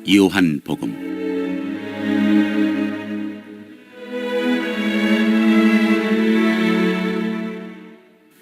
요한복음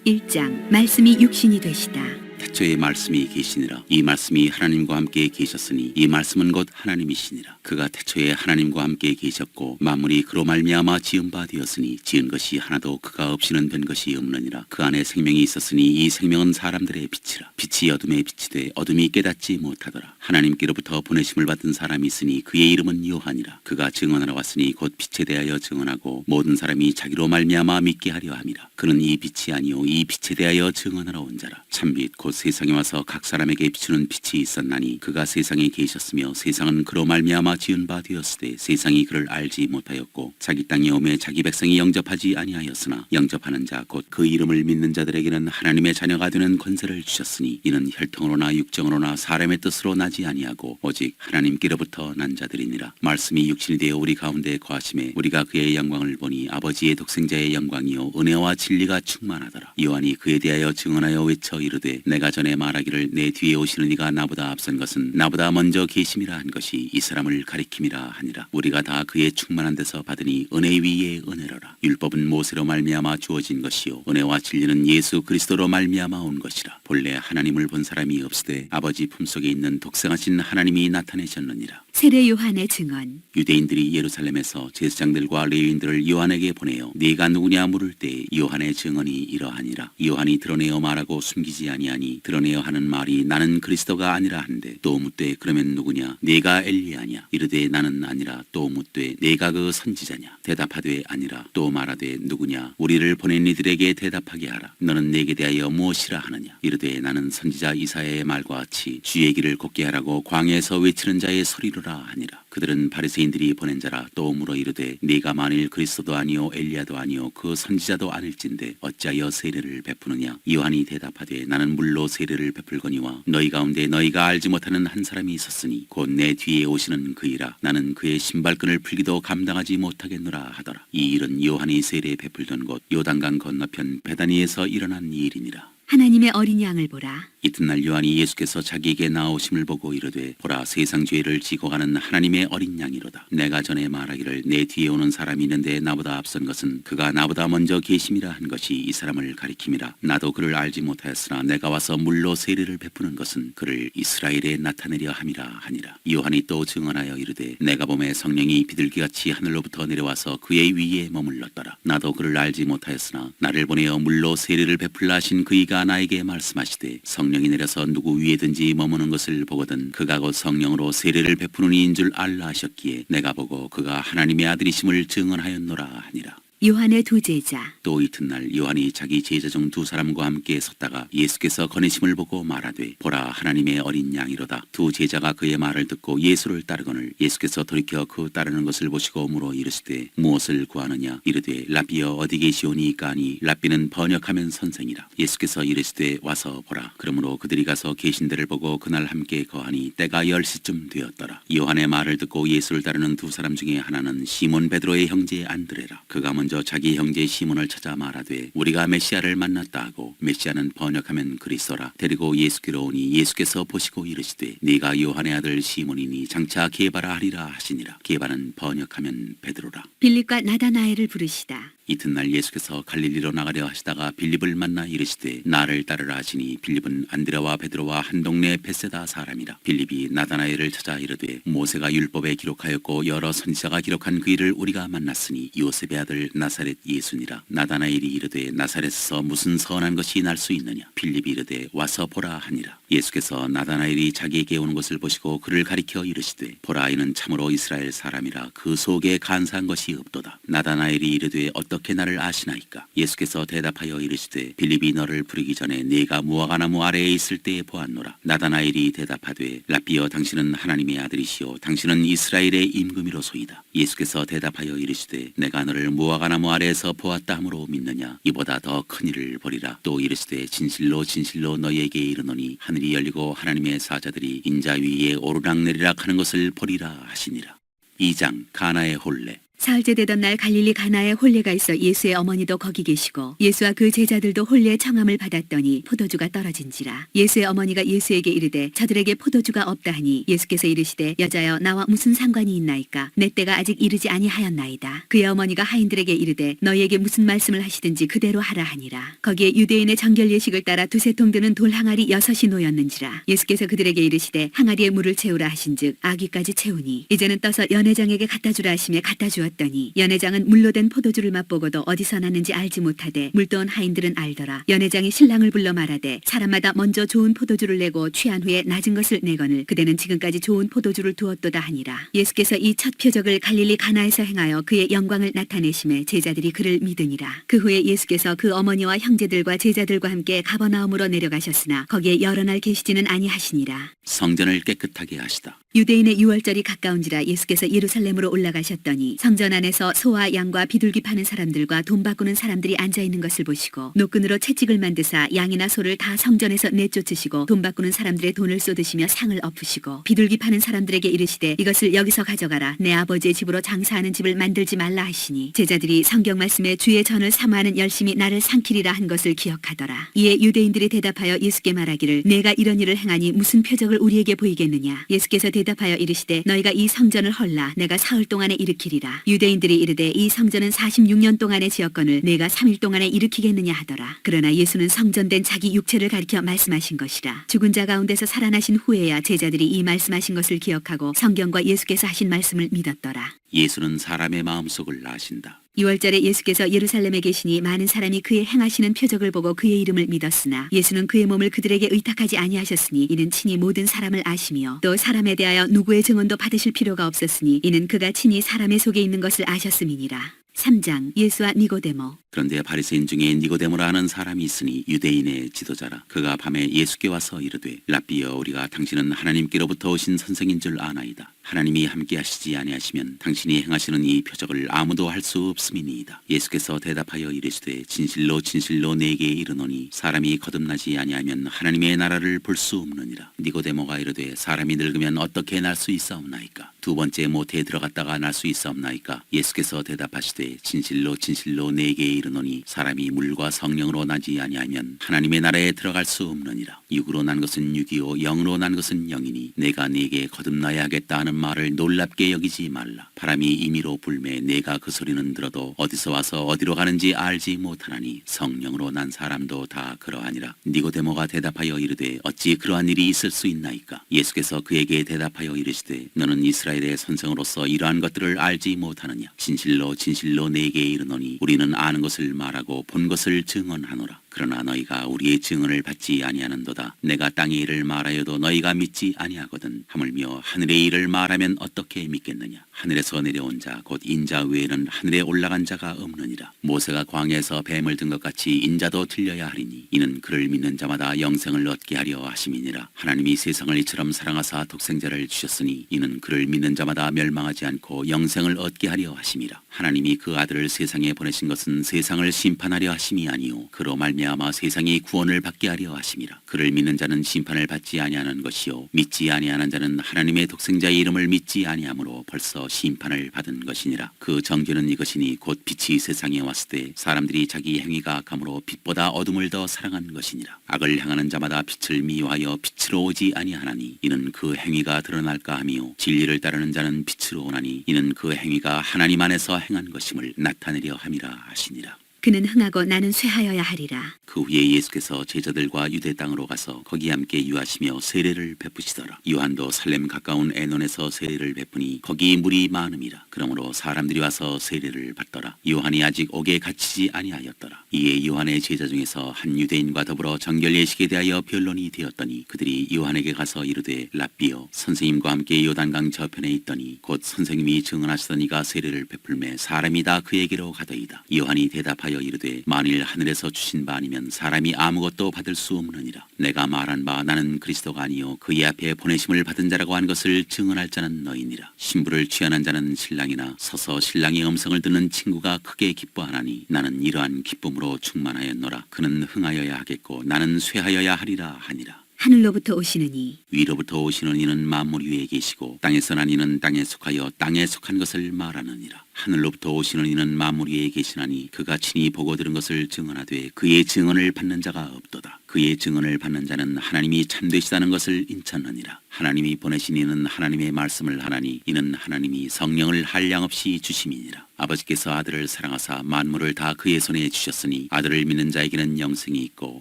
1장 말씀이 육신이 되시다. 태초에 말씀이 계시니라. 이 말씀이 하나님과 함께 계셨으니 이 말씀은 곧 하나님이시니라. 그가 태초에 하나님과 함께 계셨고 만물이 그로 말미암아 지은 바 되었으니 지은 것이 하나도 그가 없이는 된 것이 없느니라. 그 안에 생명이 있었으니 이 생명은 사람들의 빛이라. 빛이 어둠에 비치되 어둠이 깨닫지 못하더라. 하나님께로부터 보내심을 받은 사람이 있으니 그의 이름은 요한이라. 그가 증언하러 왔으니 곧 빛에 대하여 증언하고 모든 사람이 자기로 말미암아 믿게 하려 함이라. 그는 이 빛이 아니요 이 빛에 대하여 증언하러 온 자라. 참빛 곧 세상에 와서 각 사람에게 비추는 빛이 있었나니 그가 세상에 계셨으며 세상은 그로 말미암아 지은 바 되었으되 세상이 그를 알지 못하였고 자기 땅에 오매 자기 백성이 영접하지 아니하였으나 영접하는 자 곧 그 이름을 믿는 자들에게는 하나님의 자녀가 되는 권세를 주셨으니 이는 혈통으로나 육정으로나 사람의 뜻으로 나지 아니하고 오직 하나님께로부터 난 자들이니라. 말씀이 육신이 되어 우리 가운데 거하심에 우리가 그의 영광을 보니 아버지의 독생자의 영광이요 은혜와 진리가 충만하더라. 요한이 그에 대하여 증언하여 외쳐 이르되 내가 전에 말하기를 내 뒤에 오시는 이가 나보다 앞선 것은 나보다 먼저 계심이라 한 것이 이 사람을 가리킴이라 하니라. 우리가 다 그의 충만한 데서 받으니 은혜 위에 은혜로라. 율법은 모세로 말미암아 주어진 것이요 은혜와 진리는 예수 그리스도로 말미암아 온 것이라. 본래 하나님을 본 사람이 없으되 아버지 품속에 있는 독생하신 하나님이 나타내셨느니라. 세례 요한의 증언. 유대인들이 예루살렘에서 제사장들과 레위인들을 요한에게 보내어 네가 누구냐 물을 때 요한의 증언이 이러하니라. 요한이 드러내어 말하고 숨기지 아니하니 드러내어 하는 말이 나는 그리스도가 아니라 한데 또 묻되 그러면 누구냐 네가 엘리야냐 이르되 나는 아니라 또 묻되 네가 그 선지자냐 대답하되 아니라 또 말하되 누구냐 우리를 보낸 이들에게 대답하게 하라. 너는 내게 대하여 무엇이라 하느냐 이르되 나는 선지자 이사야의 말과 같이 주의 길을 곱게 하라고 광야에서 외치는 자의 소리로라 하니라. 그들은 바리새인들이 보낸 자라. 또 물어 이르되 네가 만일 그리스도도 아니요 엘리야도 아니요 그 선지자도 아닐진데 어찌하여 세례를 베푸느냐. 요한이 대답하되 나는 물로 세례를 베풀거니와 너희 가운데 너희가 알지 못하는 한 사람이 있었으니 곧 내 뒤에 오시는 그이라. 나는 그의 신발끈을 풀기도 감당하지 못하겠노라 하더라. 이 일은 요한이 세례 베풀던 곳 요단강 건너편 베다니에서 일어난 일이니라. 하나님의 어린 양을 보라. 이튿날 요한이 예수께서 자기에게 나오심을 보고 이르되 보라 세상 죄를 지고 가는 하나님의 어린 양이로다. 내가 전에 말하기를 내 뒤에 오는 사람이 있는데 나보다 앞선 것은 그가 나보다 먼저 계심이라 한 것이 이 사람을 가리킴이라. 나도 그를 알지 못하였으나 내가 와서 물로 세례를 베푸는 것은 그를 이스라엘에 나타내려 함이라 하니라. 요한이 또 증언하여 이르되 내가 보매 성령이 비둘기같이 하늘로부터 내려와서 그의 위에 머물렀더라. 나도 그를 알지 못하였으나 나를 보내어 물로 세례를 베풀라 하신 그이가 나에게 말씀하시되 성령이 내려서 누구 위에든지 머무는 것을 보거든 그가 곧 성령으로 세례를 베푸는 이인 줄 알라 하셨기에 내가 보고 그가 하나님의 아들이심을 증언하였노라 하니라. 요한의 두 제자. 또 이튿날 요한이 자기 제자 중 두 사람과 함께 섰다가 예수께서 거니심을 보고 말하되 보라 하나님의 어린 양이로다. 두 제자가 그의 말을 듣고 예수를 따르거늘 예수께서 돌이켜 그 따르는 것을 보시고 물어 이르시되 무엇을 구하느냐 이르되 라비여 어디 계시오니이까 하니 라비는 번역하면 선생이라. 예수께서 이르시되 와서 보라. 그러므로 그들이 가서 계신 데를 보고 그날 함께 거하니 때가 10시쯤 되었더라. 요한의 말을 듣고 예수를 따르는 두 사람 중에 하나는 시몬 베드로의 형제 안드레라. 그가 먼저 자기 형제 시몬을 찾아 말하되 우리가 메시아를 만났다 하고 메시아는 번역하면 그리스도라. 데리고 예수께로 오니 예수께서 보시고 이르시되 네가 요한의 아들 시몬이니 장차 게바라 하리라 하시니라. 게바는 번역하면 베드로라. 빌립과 나다나엘을 부르시다. 이튿날 예수께서 갈릴리로 나가려 하시다가 빌립을 만나 이르시되 나를 따르라 하시니 빌립은 안드레와 베드로와 한 동네 베세다 사람이라. 빌립이 나다나엘을 찾아 이르되 모세가 율법에 기록하였고 여러 선지자가 기록한 그 일을 우리가 만났으니 요셉의 아들 나사렛 예수니라. 나다나엘이 이르되 나사렛에서 무슨 선한 것이 날 수 있느냐. 빌립이 이르되 와서 보라 하니라. 예수께서 나다나엘이 자기에게 오는 것을 보시고 그를 가리켜 이르시되 보라 이는 참으로 이스라엘 사람이라 그 속에 간사한 것이 없도다. 나다나엘이 이르되 어떻게 나를 아시나이까. 예수께서 대답하여 이르시되 빌립이 너를 부르기 전에 네가 무화과나무 아래에 있을 때에 보았노라. 나다나엘이 대답하되 라비여 당신은 하나님의 아들이시오 당신은 이스라엘의 임금이로소이다. 예수께서 대답하여 이르시되 내가 너를 무화과나무 아래에서 보았다 함으로 믿느냐. 이보다 더 큰 일을 보리라. 또 이르시되 진실로 진실로 너희에게 이르노니 하늘이 열리고 하나님의 사자들이 인자 위에 오르락내리락 하는 것을 보리라 하시니라. 2장 가나의 혼례. 사흘째 되던 날 갈릴리 가나에 혼례가 있어 예수의 어머니도 거기 계시고 예수와 그 제자들도 혼례의 청함을 받았더니 포도주가 떨어진지라. 예수의 어머니가 예수에게 이르되 저들에게 포도주가 없다 하니 예수께서 이르시되 여자여 나와 무슨 상관이 있나이까 내 때가 아직 이르지 아니하였나이다. 그의 어머니가 하인들에게 이르되 너희에게 무슨 말씀을 하시든지 그대로 하라 하니라. 거기에 유대인의 정결 예식을 따라 두세 통 드는 돌 항아리 6이 놓였는지라. 예수께서 그들에게 이르시되 항아리에 물을 채우라 하신즉 아귀까지 채우니 이제는 떠서 연회장에게 갖다 주라 하시매 갖다 주었더니 연회장은 물로 된 포도주를 맛보고도 어디서 났는지 알지 못하되 물도온 하인들은 알더라. 연회장이 신랑을 불러 말하되 사람마다 먼저 좋은 포도주를 내고 취한 후에 낮은 것을 내거늘 그대는 지금까지 좋은 포도주를 두었도다 하니라. 예수께서 이 첫 표적을 갈릴리 가나에서 행하여 그의 영광을 나타내심에 제자들이 그를 믿으니라. 그 후에 예수께서 그 어머니와 형제들과 제자들과 함께 가버나움으로 내려가셨으나 거기에 여러 날 계시지는 아니하시니라. 성전을 깨끗하게 하시다. 유대인의 유월절이 가까운지라 예수께서 예루살렘으로 올라가셨더니 성전 안에서 소와 양과 비둘기 파는 사람들과 돈 바꾸는 사람들이 앉아 있는 것을 보시고 노끈으로 채찍을 만드사 양이나 소를 다 성전에서 내쫓으시고 돈 바꾸는 사람들의 돈을 쏟으시며 상을 엎으시고 비둘기 파는 사람들에게 이르시되 이것을 여기서 가져가라. 내 아버지의 집으로 장사하는 집을 만들지 말라 하시니 제자들이 성경 말씀에 주의 전을 사모하는 열심히 나를 삼키리라 한 것을 기억하더라. 이에 유대인들이 대답하여 예수께 말하기를 내가 이런 일을 행하니 무슨 표적을 우리에게 보이겠느냐. 예수께서 대답하여 이르시되 너희가 이 성전을 헐라 내가 사흘 동안에 일으키리라. 유대인들이 이르되 이 성전은 46년 동안에 지었거늘 내가 3일 동안에 일으키겠느냐 하더라. 그러나 예수는 성전된 자기 육체를 가리켜 말씀하신 것이라. 죽은 자 가운데서 살아나신 후에야 제자들이 이 말씀하신 것을 기억하고 성경과 예수께서 하신 말씀을 믿었더라. 예수는 사람의 마음속을 아신다. 6월절에 예수께서 예루살렘에 계시니 많은 사람이 그의 행하시는 표적을 보고 그의 이름을 믿었으나 예수는 그의 몸을 그들에게 의탁하지 아니하셨으니 이는 친히 모든 사람을 아시며 또 사람에 대하여 누구의 증언도 받으실 필요가 없었으니 이는 그가 친히 사람의 속에 있는 것을 아셨음이니라. 3장 예수와 니고데모. 그런데 바리새인 중에 니고데모라 하는 사람이 있으니 유대인의 지도자라. 그가 밤에 예수께 와서 이르되 랍비여 우리가 당신은 하나님께로부터 오신 선생인 줄 아나이다. 하나님이 함께 하시지 아니하시면 당신이 행하시는 이 표적을 아무도 할 수 없음이니이다. 예수께서 대답하여 이르시되 진실로 진실로 내게 이르노니 사람이 거듭나지 아니하면 하나님의 나라를 볼 수 없느니라. 니고데모가 이르되 사람이 늙으면 어떻게 날 수 있사옵나이까. 두 번째 모태에 들어갔다가 날 수 있사옵나이까. 예수께서 대답하시되 진실로 진실로 내게 이르노니 사람이 물과 성령으로 나지 아니하면 하나님의 나라에 들어갈 수 없느니라. 육으로 난 것은 육이요 영으로 난 것은 영이니 내가 네게 거듭나야 하겠다 하는 말을 놀랍게 여기지 말라. 바람이 임의로 불매 내가 그 소리는 들어도 어디서 와서 어디로 가는지 알지 못하나니 성령으로 난 사람도 다 그러하니라. 니고데모가 대답하여 이르되 어찌 그러한 일이 있을 수 있나이까. 예수께서 그에게 대답하여 이르시되 너는 이스라엘의 선생으로서 이러한 것들을 알지 못하느냐. 진실로 진실로 내게 이르노니 우리는 아는 것을 말하고 본 것을 증언하노라. 그러나 너희가 우리의 증언을 받지 아니하는도다. 내가 땅의 일을 말하여도 너희가 믿지 아니하거든. 하물며 하늘의 일을 말하면 어떻게 믿겠느냐. 하늘에서 내려온 자 곧 인자 외에는 하늘에 올라간 자가 없느니라. 모세가 광야에서 뱀을 든 것 같이 인자도 들려야 하리니 이는 그를 믿는 자마다 영생을 얻게 하려 하심이니라. 하나님이 세상을 이처럼 사랑하사 독생자를 주셨으니 이는 그를 믿는 자마다 멸망하지 않고 영생을 얻게 하려 하심이라. 하나님이 그 아들을 세상에 보내신 것은 세상을 심판하려 하심이 아니요 그로 말미암아 세상이 구원을 받게 하려 하심이라. 그를 믿는 자는 심판을 받지 아니하는 것이요 믿지 아니하는 자는 하나님의 독생자의 이름을 믿지 아니하므로 벌써 심판을 받은 것이니라. 그 정죄는 이것이니 곧 빛이 세상에 왔을 때 사람들이 자기 행위가 악함으로 빛보다 어둠을 더 사랑한 것이니라. 악을 행하는 자마다 빛을 미워하여 빛으로 오지 아니하나니 이는 그 행위가 드러날까 하며 진리를 따르는 자는 빛으로 오나니 이는 그 행위가 하나님 안에서 행한 것임을 나타내려 함이라 하시니라. 그는 흥하고 나는 쇠하여야 하리라. 그 후에 예수께서 제자들과 유대 땅으로 가서 거기 함께 유하시며 세례를 베푸시더라. 요한도 살렘 가까운 에논에서 세례를 베푸니 거기 물이 많음이라. 그러므로 사람들이 와서 세례를 받더라. 요한이 아직 옥에 갇히지 아니하였더라. 이에 요한의 제자 중에서 한 유대인과 더불어 정결 예식에 대하여 변론이 되었더니 그들이 요한에게 가서 이르되 랍비여 선생님과 함께 요단강 저편에 있더니 곧 선생님이 증언하시던 이가 세례를 베풀매 사람이 다 그에게로 가더이다. 요한이 대답하여 이르되 만일 하늘에서 주신 바 아니면 사람이 아무것도 받을 수 없느니라. 내가 말한 바 나는 그리스도가 아니요 그의 앞에 보내심을 받은 자라고 한 것을 증언할 자는 너희니라. 신부를 취하는 자는 신랑이나 서서 신랑의 음성을 듣는 친구가 크게 기뻐하나니 나는 이러한 기쁨으로 충만하였노라. 그는 흥하여야 하겠고 나는 쇠하여야 하리라 하니라. 하늘로부터 오시는 이 위로부터 오시는 이는 만물 위에 계시고 땅에서 난 이는 땅에 속하여 땅에 속한 것을 말하느니라. 하늘로부터 오시는 이는 만물 위에 계시나니 그가 친히 보고 들은 것을 증언하되 그의 증언을 받는 자가 없도다. 그의 증언을 받는 자는 하나님이 참되시다는 것을 인쳤느니라. 하나님이 보내신 이는 하나님의 말씀을 하나니 이는 하나님이 성령을 한량없이 주심이니라. 아버지께서 아들을 사랑하사 만물을 다 그의 손에 주셨으니 아들을 믿는 자에게는 영생이 있고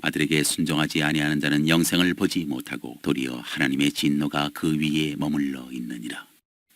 아들에게 순종하지 아니하는 자는 영생을 보지 못하고 도리어 하나님의 진노가 그 위에 머물러 있느니라.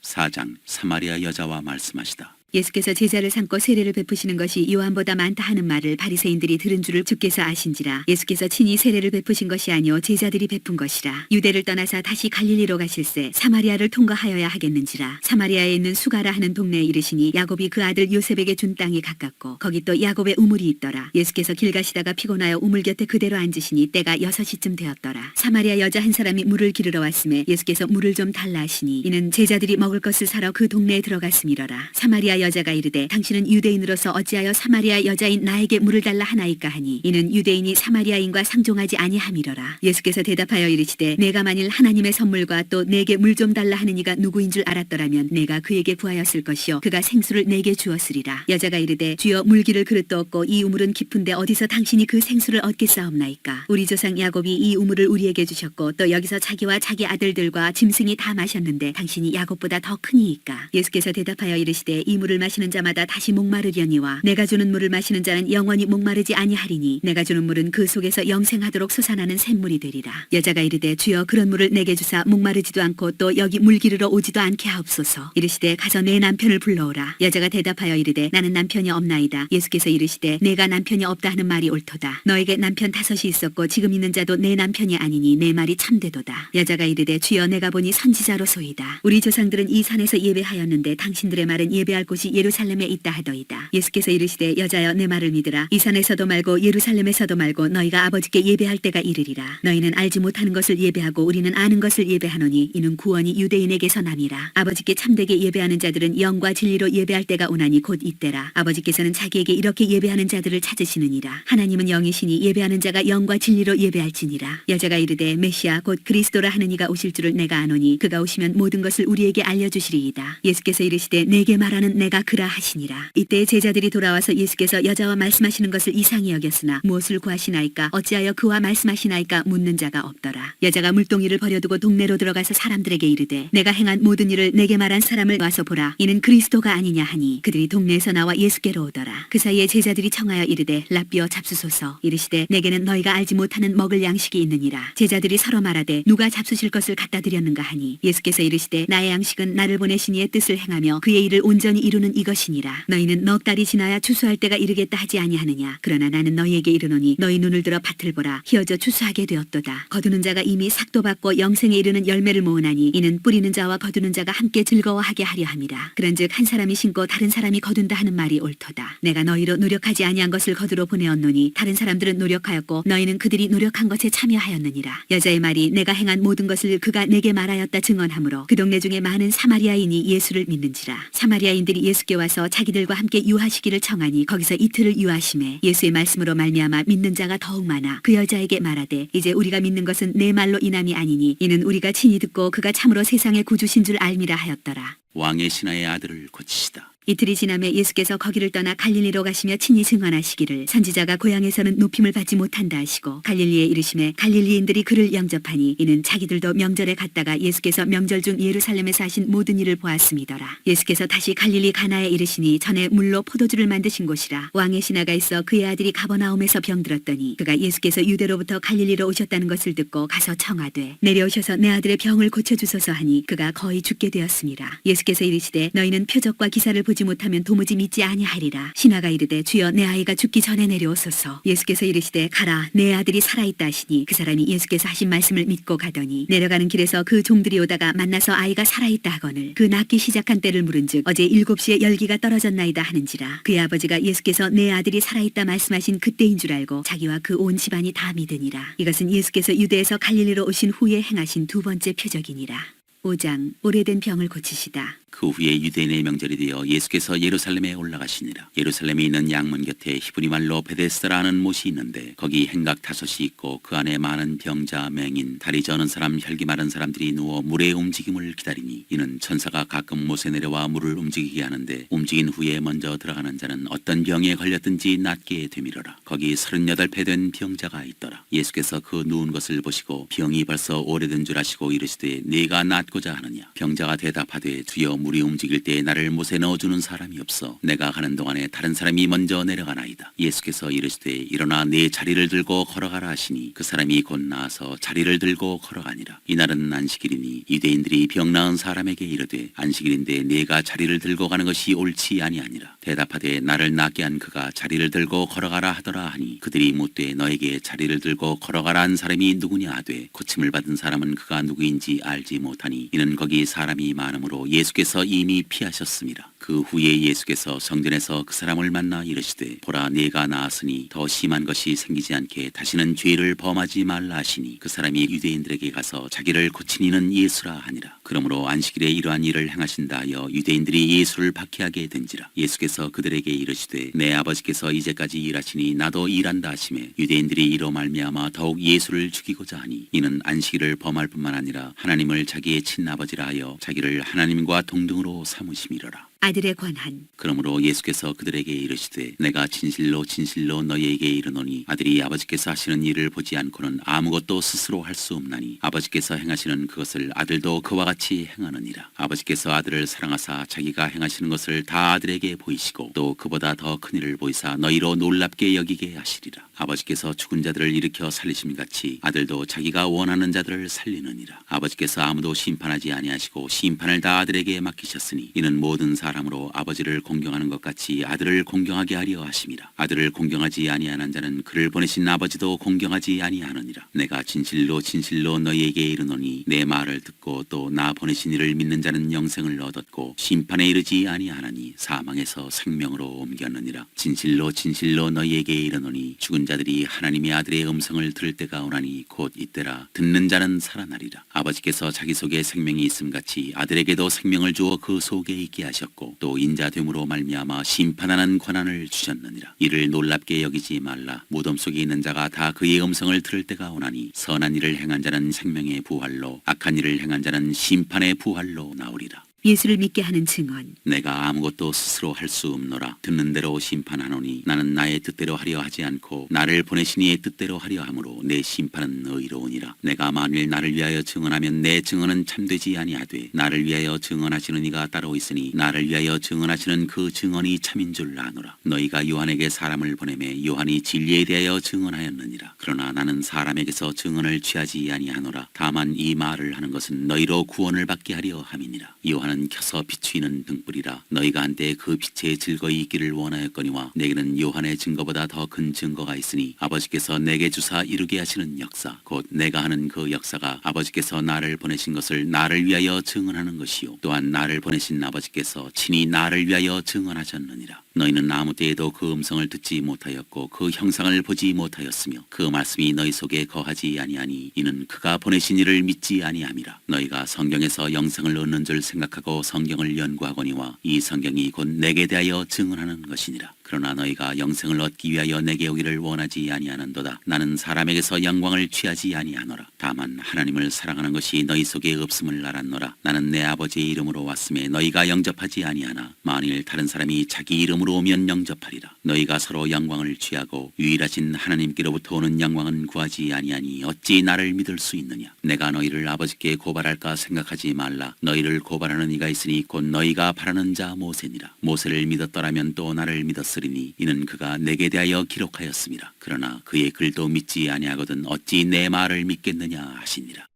4장 사마리아 여자와 말씀하시다. 예수께서 제자를 삼고 세례를 베푸시는 것이 요한보다 많다 하는 말을 바리새인들이 들은 줄을 주께서 아신지라. 예수께서 친히 세례를 베푸신 것이 아니요 제자들이 베푼 것이라. 유대를 떠나사 다시 갈릴리로 가실새 사마리아를 통과하여야 하겠는지라. 사마리아에 있는 수가라 하는 동네에 이르시니 야곱이 그 아들 요셉에게 준 땅이 가깝고 거기 또 야곱의 우물이 있더라. 예수께서 길 가시다가 피곤하여 우물 곁에 그대로 앉으시니 때가 6시쯤 되었더라. 사마리아 여자 한 사람이 물을 기르러 왔음에 예수께서 물을 좀 달라 하시니 이는 제자들이 먹을 것을 사러 그 동네에 들어갔음이러라. 사마리아 여자가 이르되 당신은 유대인으로서 어찌하여 사마리아 여자인 나에게 물을 달라 하나이까 하니 이는 유대인이 사마리아인과 상종하지 아니함이러라. 예수께서 대답하여 이르시되 내가 만일 하나님의 선물과 또 내게 물 좀 달라 하는 이가 누구인 줄 알았더라면 내가 그에게 구하였을 것이요 그가 생수를 내게 주었으리라. 여자가 이르되 주여 물기를 그릇도 없고 이 우물은 깊은데 어디서 당신이 그 생수를 얻겠사옵나이까. 우리 조상 야곱이 이 우물을 우리에게 주셨고 또 여기서 자기와 자기 아들들과 짐승이 다 마셨는데 당신이 야곱보다 더 크니이까. 예수께서 대답하여 이르시되 이 물을 마시는 자마다 다시 목마르려니와 내가 주는 물을 마시는 자는 영원히 목마르지 아니하리니 내가 주는 물은 그 속에서 영생하도록 솟아나는 샘물이 되리라. 여자가 이르되 주여 그런 물을 내게 주사 목마르지도 않고 또 여기 물 기르러 오지도 않게 하옵소서. 이르시되 가서 내 남편을 불러오라. 여자가 대답하여 이르되 나는 남편이 없나이다. 예수께서 이르시되 내가 남편이 없다 하는 말이 옳도다. 너에게 남편 5이 있었고 지금 있는 자도 내 남편이 아니니 내 말이 참되도다. 여자가 이르되 주여 내가 보니 선지자로소이다. 우리 조상들은 이 산에서 예배하였는데 당신들의 말은 예배할 곳이 예루살렘에 있다 하더이다. 예수께서 이르시되 여자여 내 말을 믿으라. 이 산에서도 말고 예루살렘에서도 말고 너희가 아버지께 예배할 때가 이르리라. 너희는 알지 못하는 것을 예배하고 우리는 아는 것을 예배하노니 이는 구원이 유대인에게서 남이라. 아버지께 참되게 예배하는 자들은 영과 진리로 예배할 때가 오나니 곧 이때라. 아버지께서는 자기에게 이렇게 예배하는 자들을 찾으시느니라. 하나님은 영이시니 예배하는 자가 영과 진리로 예배할지니라. 여자가 이르되 메시아 곧 그리스도라 하는 이가 오실 줄을 내가 아노니 그가 오시면 모든 것을 우리에게 알려주시리이다. 예수께서 이르시되 내게 말하는 내가 그라 하시니라. 이때 제자들이 돌아와서 예수께서 여자와 말씀하시는 것을 이상히 여겼으나 무엇을 구하시나이까 어찌하여 그와 말씀하시나이까 묻는 자가 없더라. 여자가 물동이를 버려두고 동네로 들어가서 사람들에게 이르되 내가 행한 모든 일을 내게 말한 사람을 와서 보라. 이는 그리스도가 아니냐 하니 그들이 동네에서 나와 예수께로 오더라. 그 사이에 제자들이 청하여 이르되 랍비어 잡수소서. 이르시되 내게는 너희가 알지 못하는 먹을 양식이 있느니라. 제자들이 서로 말하되 누가 잡수실 것을 갖다 드렸는가 하니 예수께서 이르시되 나의 양식은 나를 보내신 이의 뜻을 행하며 그의 일을 온전히 이루는 이것이니라. 너희는 넉 달이 지나야 추수할 때가 이르겠다 하지 아니하느냐. 그러나 나는 너희에게 이르노니 너희 눈을 들어 밭을 보라. 희어져 추수하게 되었도다. 거두는 자가 이미 삭도 받고 영생에 이르는 열매를 모으나니 이는 뿌리는 자와 거두는 자가 함께 즐거워하게 하려 함이라. 그런즉 한 사람이 심고 다른 사람이 거둔다 하는 말이 옳도다. 내가 너희로 노력하지 아니한 것을 거두러 보내었노니 다른 사람들은 노력하였고 너희는 그들이 노력한 것에 참여하였느니라. 여자의 말이 내가 행한 모든 것을 그가 내게 말하였다 증언하므로 그 동네 중에 많은 사마리아인이 예수를 믿는지라. 사마리아인들이 예수께 와서 자기들과 함께 유하시기를 청하니 거기서 이틀을 유하심에 예수의 말씀으로 말미암아 믿는 자가 더욱 많아 그 여자에게 말하되 이제 우리가 믿는 것은 내 말로 인함이 아니니 이는 우리가 친히 듣고 그가 참으로 세상의 구주신 줄 알미라 하였더라. 왕의 신하의 아들을 고치시다. 이틀이 지나매 예수께서 거기를 떠나 갈릴리로 가시며 친히 증언하시기를 선지자가 고향에서는 높임을 받지 못한다 하시고 갈릴리에 이르심에 갈릴리인들이 그를 영접하니 이는 자기들도 명절에 갔다가 예수께서 명절 중 예루살렘에서 하신 모든 일을 보았음이더라. 예수께서 다시 갈릴리 가나에 이르시니 전에 물로 포도주를 만드신 곳이라. 왕의 신하가 있어 그의 아들이 가버나움에서 병들었더니 그가 예수께서 유대로부터 갈릴리로 오셨다는 것을 듣고 가서 청하되 내려오셔서 내 아들의 병을 고쳐주소서 하니 그가 거의 죽게 되었습니다. 예수께서 이르시되 너희는 표적과 기사를 보지 못하면 도무지 믿지 아니하리라. 신하가 이르되 주여 내 아이가 죽기 전에 내려오소서. 예수께서 이르시되 가라 내 아들이 살아있다 하시니 그 사람이 예수께서 하신 말씀을 믿고 가더니 내려가는 길에서 그 종들이 오다가 만나서 아이가 살아있다 하거늘 그 낫기 시작한 때를 물은즉 어제 7시에 열기가 떨어졌나이다 하는지라. 그의 아버지가 예수께서 내 아들이 살아있다 말씀하신 그때인 줄 알고 자기와 그 온 집안이 다 믿으니라. 이것은 예수께서 유대에서 갈릴리로 오신 후에 행하신 두 번째 표적이니라. 5장 오래된 병을 고치시다. 그 후에 유대인의 명절이 되어 예수께서 예루살렘에 올라가시니라. 예루살렘에 있는 양문 곁에 히브리 말로 베데스다라는 못이 있는데 거기 행각 5이 있고 그 안에 많은 병자, 맹인, 다리 저는 사람, 혈기 마른 사람들이 누워 물의 움직임을 기다리니 이는 천사가 가끔 못에 내려와 물을 움직이게 하는데 움직인 후에 먼저 들어가는 자는 어떤 병에 걸렸든지 낫게 되밀어라. 거기 38배 된 병자가 있더라. 예수께서 그 누운 것을 보시고 병이 벌써 오래된 줄 아시고 이르시되 네가 낫고자 하느냐. 병자가 대답하되 주여 물이 움직일 때 나를 못에 넣어주는 사람이 없어 내가 가는 동안에 다른 사람이 먼저 내려가나이다. 예수께서 이르시되 일어나 네 자리를 들고 걸어가라 하시니 그 사람이 곧 나아서 자리를 들고 걸어가니라. 이날은 안식일이니 유대인들이 병 나은 사람에게 이르되 안식일인데 네가 자리를 들고 가는 것이 옳지 아니하니라. 대답하되 나를 낫게 한 그가 자리를 들고 걸어가라 하더라 하니 그들이 묻되 너에게 자리를 들고 걸어가라 한 사람이 누구냐 하되 고침을 받은 사람은 그가 누구인지 알지 못하니 이는 거기 사람이 많으므로 예수께서 이미 피하셨습니다. 그 후에 예수께서 성전에서 그 사람을 만나 이르시되 보라 네가 나았으니 더 심한 것이 생기지 않게 다시는 죄를 범하지 말라 하시니 그 사람이 유대인들에게 가서 자기를 고친 이는 예수라 하니라. 그러므로 안식일에 이러한 일을 행하신다 하여 유대인들이 예수를 박해하게 된지라. 예수께서 그들에게 이르시되 내 아버지께서 이제까지 일하시니 나도 일한다 하시매 유대인들이 이로 말미암아 더욱 예수를 죽이고자 하니 이는 안식일을 범할 뿐만 아니라 하나님을 자기의 친아버지라 하여 자기를 하나님과 동등으로 삼으심이로라. 아들의 권한. 그러므로 예수께서 그들에게 이르시되 내가 진실로 진실로 너희에게 이르노니 아들이 아버지께서 하시는 일을 보지 않고는 아무것도 스스로 할 수 없나니 아버지께서 행하시는 그것을 아들도 그와 같이 행하느니라. 아버지께서 아들을 사랑하사 자기가 행하시는 것을 다 아들에게 보이시고 또 그보다 더 큰 일을 보이사 너희로 놀랍게 여기게 하시리라. 아버지께서 죽은 자들을 일으켜 살리심 같이 아들도 자기가 원하는 자들을 살리느니라. 아버지께서 아무도 심판하지 아니하시고 심판을 다 아들에게 맡기셨으니 이는 모든 사람으로 아버지를 공경하는 것 같이 아들을 공경하게 하려 하심이라. 아들을 공경하지 아니하는 자는 그를 보내신 아버지도 공경하지 아니하느니라. 내가 진실로 진실로 너희에게 이르노니 내 말을 듣고 또 나 보내신 이를 믿는 자는 영생을 얻었고 심판에 이르지 아니하나니 사망에서 생명으로 옮겼느니라. 진실로 진실로 너희에게 이르노니 죽은 자들이 하나님의 아들의 음성을 들을 때가 오나니 곧 이때라. 듣는 자는 살아나리라. 아버지께서 자기 속에 생명이 있음 같이 아들에게도 생명을 주어 그 속에 있게 하셨고 또 인자됨으로 말미암아 심판하는 권한을 주셨느니라. 이를 놀랍게 여기지 말라. 무덤 속에 있는 자가 다 그의 음성을 들을 때가 오나니 선한 일을 행한 자는 생명의 부활로 악한 일을 행한 자는 심판의 부활로 나오리라. 예수를 믿게 하는 증언. 내가 아무것도 스스로 할 수 없노라. 듣는 대로 심판하노니 나는 나의 뜻대로 하려 하지 않고 나를 보내신 이의 뜻대로 하려 하므로 내 심판은 의로우니라. 내가 만일 나를 위하여 증언하면 내 증언은 참되지 아니하되 나를 위하여 증언하시는 이가 따로 있으니 나를 위하여 증언하시는 그 증언이 참인 줄 아노라. 너희가 요한에게 사람을 보내매 요한이 진리에 대하여 증언하였느니라. 그러나 나는 사람에게서 증언을 취하지 아니하노라. 다만 이 말을 하는 것은 너희로 구원을 받게 하려 함이니라. 요한은 켜서 비추이는 등불이라. 너희가 한때 그 빛에 즐거이 있기를 원하였거니와 내게는 요한의 증거보다 더 큰 증거가 있으니 아버지께서 내게 주사 이루게 하시는 역사 곧 내가 하는 그 역사가 아버지께서 나를 보내신 것을 나를 위하여 증언하는 것이요 또한 나를 보내신 아버지께서 친히 나를 위하여 증언하셨느니라. 너희는 아무 때에도 그 음성을 듣지 못하였고 그 형상을 보지 못하였으며 그 말씀이 너희 속에 거하지 아니하니 이는 그가 보내신 이를 믿지 아니함이라. 너희가 성경에서 영생을 얻는 줄 생각하고 성경을 연구하거니와 이 성경이 곧 내게 대하여 증언하는 것이니라. 그러나 너희가 영생을 얻기 위하여 내게 오기를 원하지 아니하는도다. 나는 사람에게서 영광을 취하지 아니하노라. 다만 하나님을 사랑하는 것이 너희 속에 없음을 알았노라. 나는 내 아버지의 이름으로 왔음에 너희가 영접하지 아니하나 만일 다른 사람이 자기 이름으로 오면 영접하리라. 너희가 서로 영광을 취하고 유일하신 하나님께로부터 오는 영광은 구하지 아니하니 어찌 나를 믿을 수 있느냐. 내가 너희를 아버지께 고발할까 생각하지 말라. 너희를 고발하는 이가 있으니 곧 너희가 바라는 자 모세니라. 모세를 믿었더라면 또 나를 믿었으리니 이는 그가 내게 대하여 기록하였음이라. 그러나 그의 글도 믿지 아니하거든 어찌 내 말을 믿겠느냐 하시니라.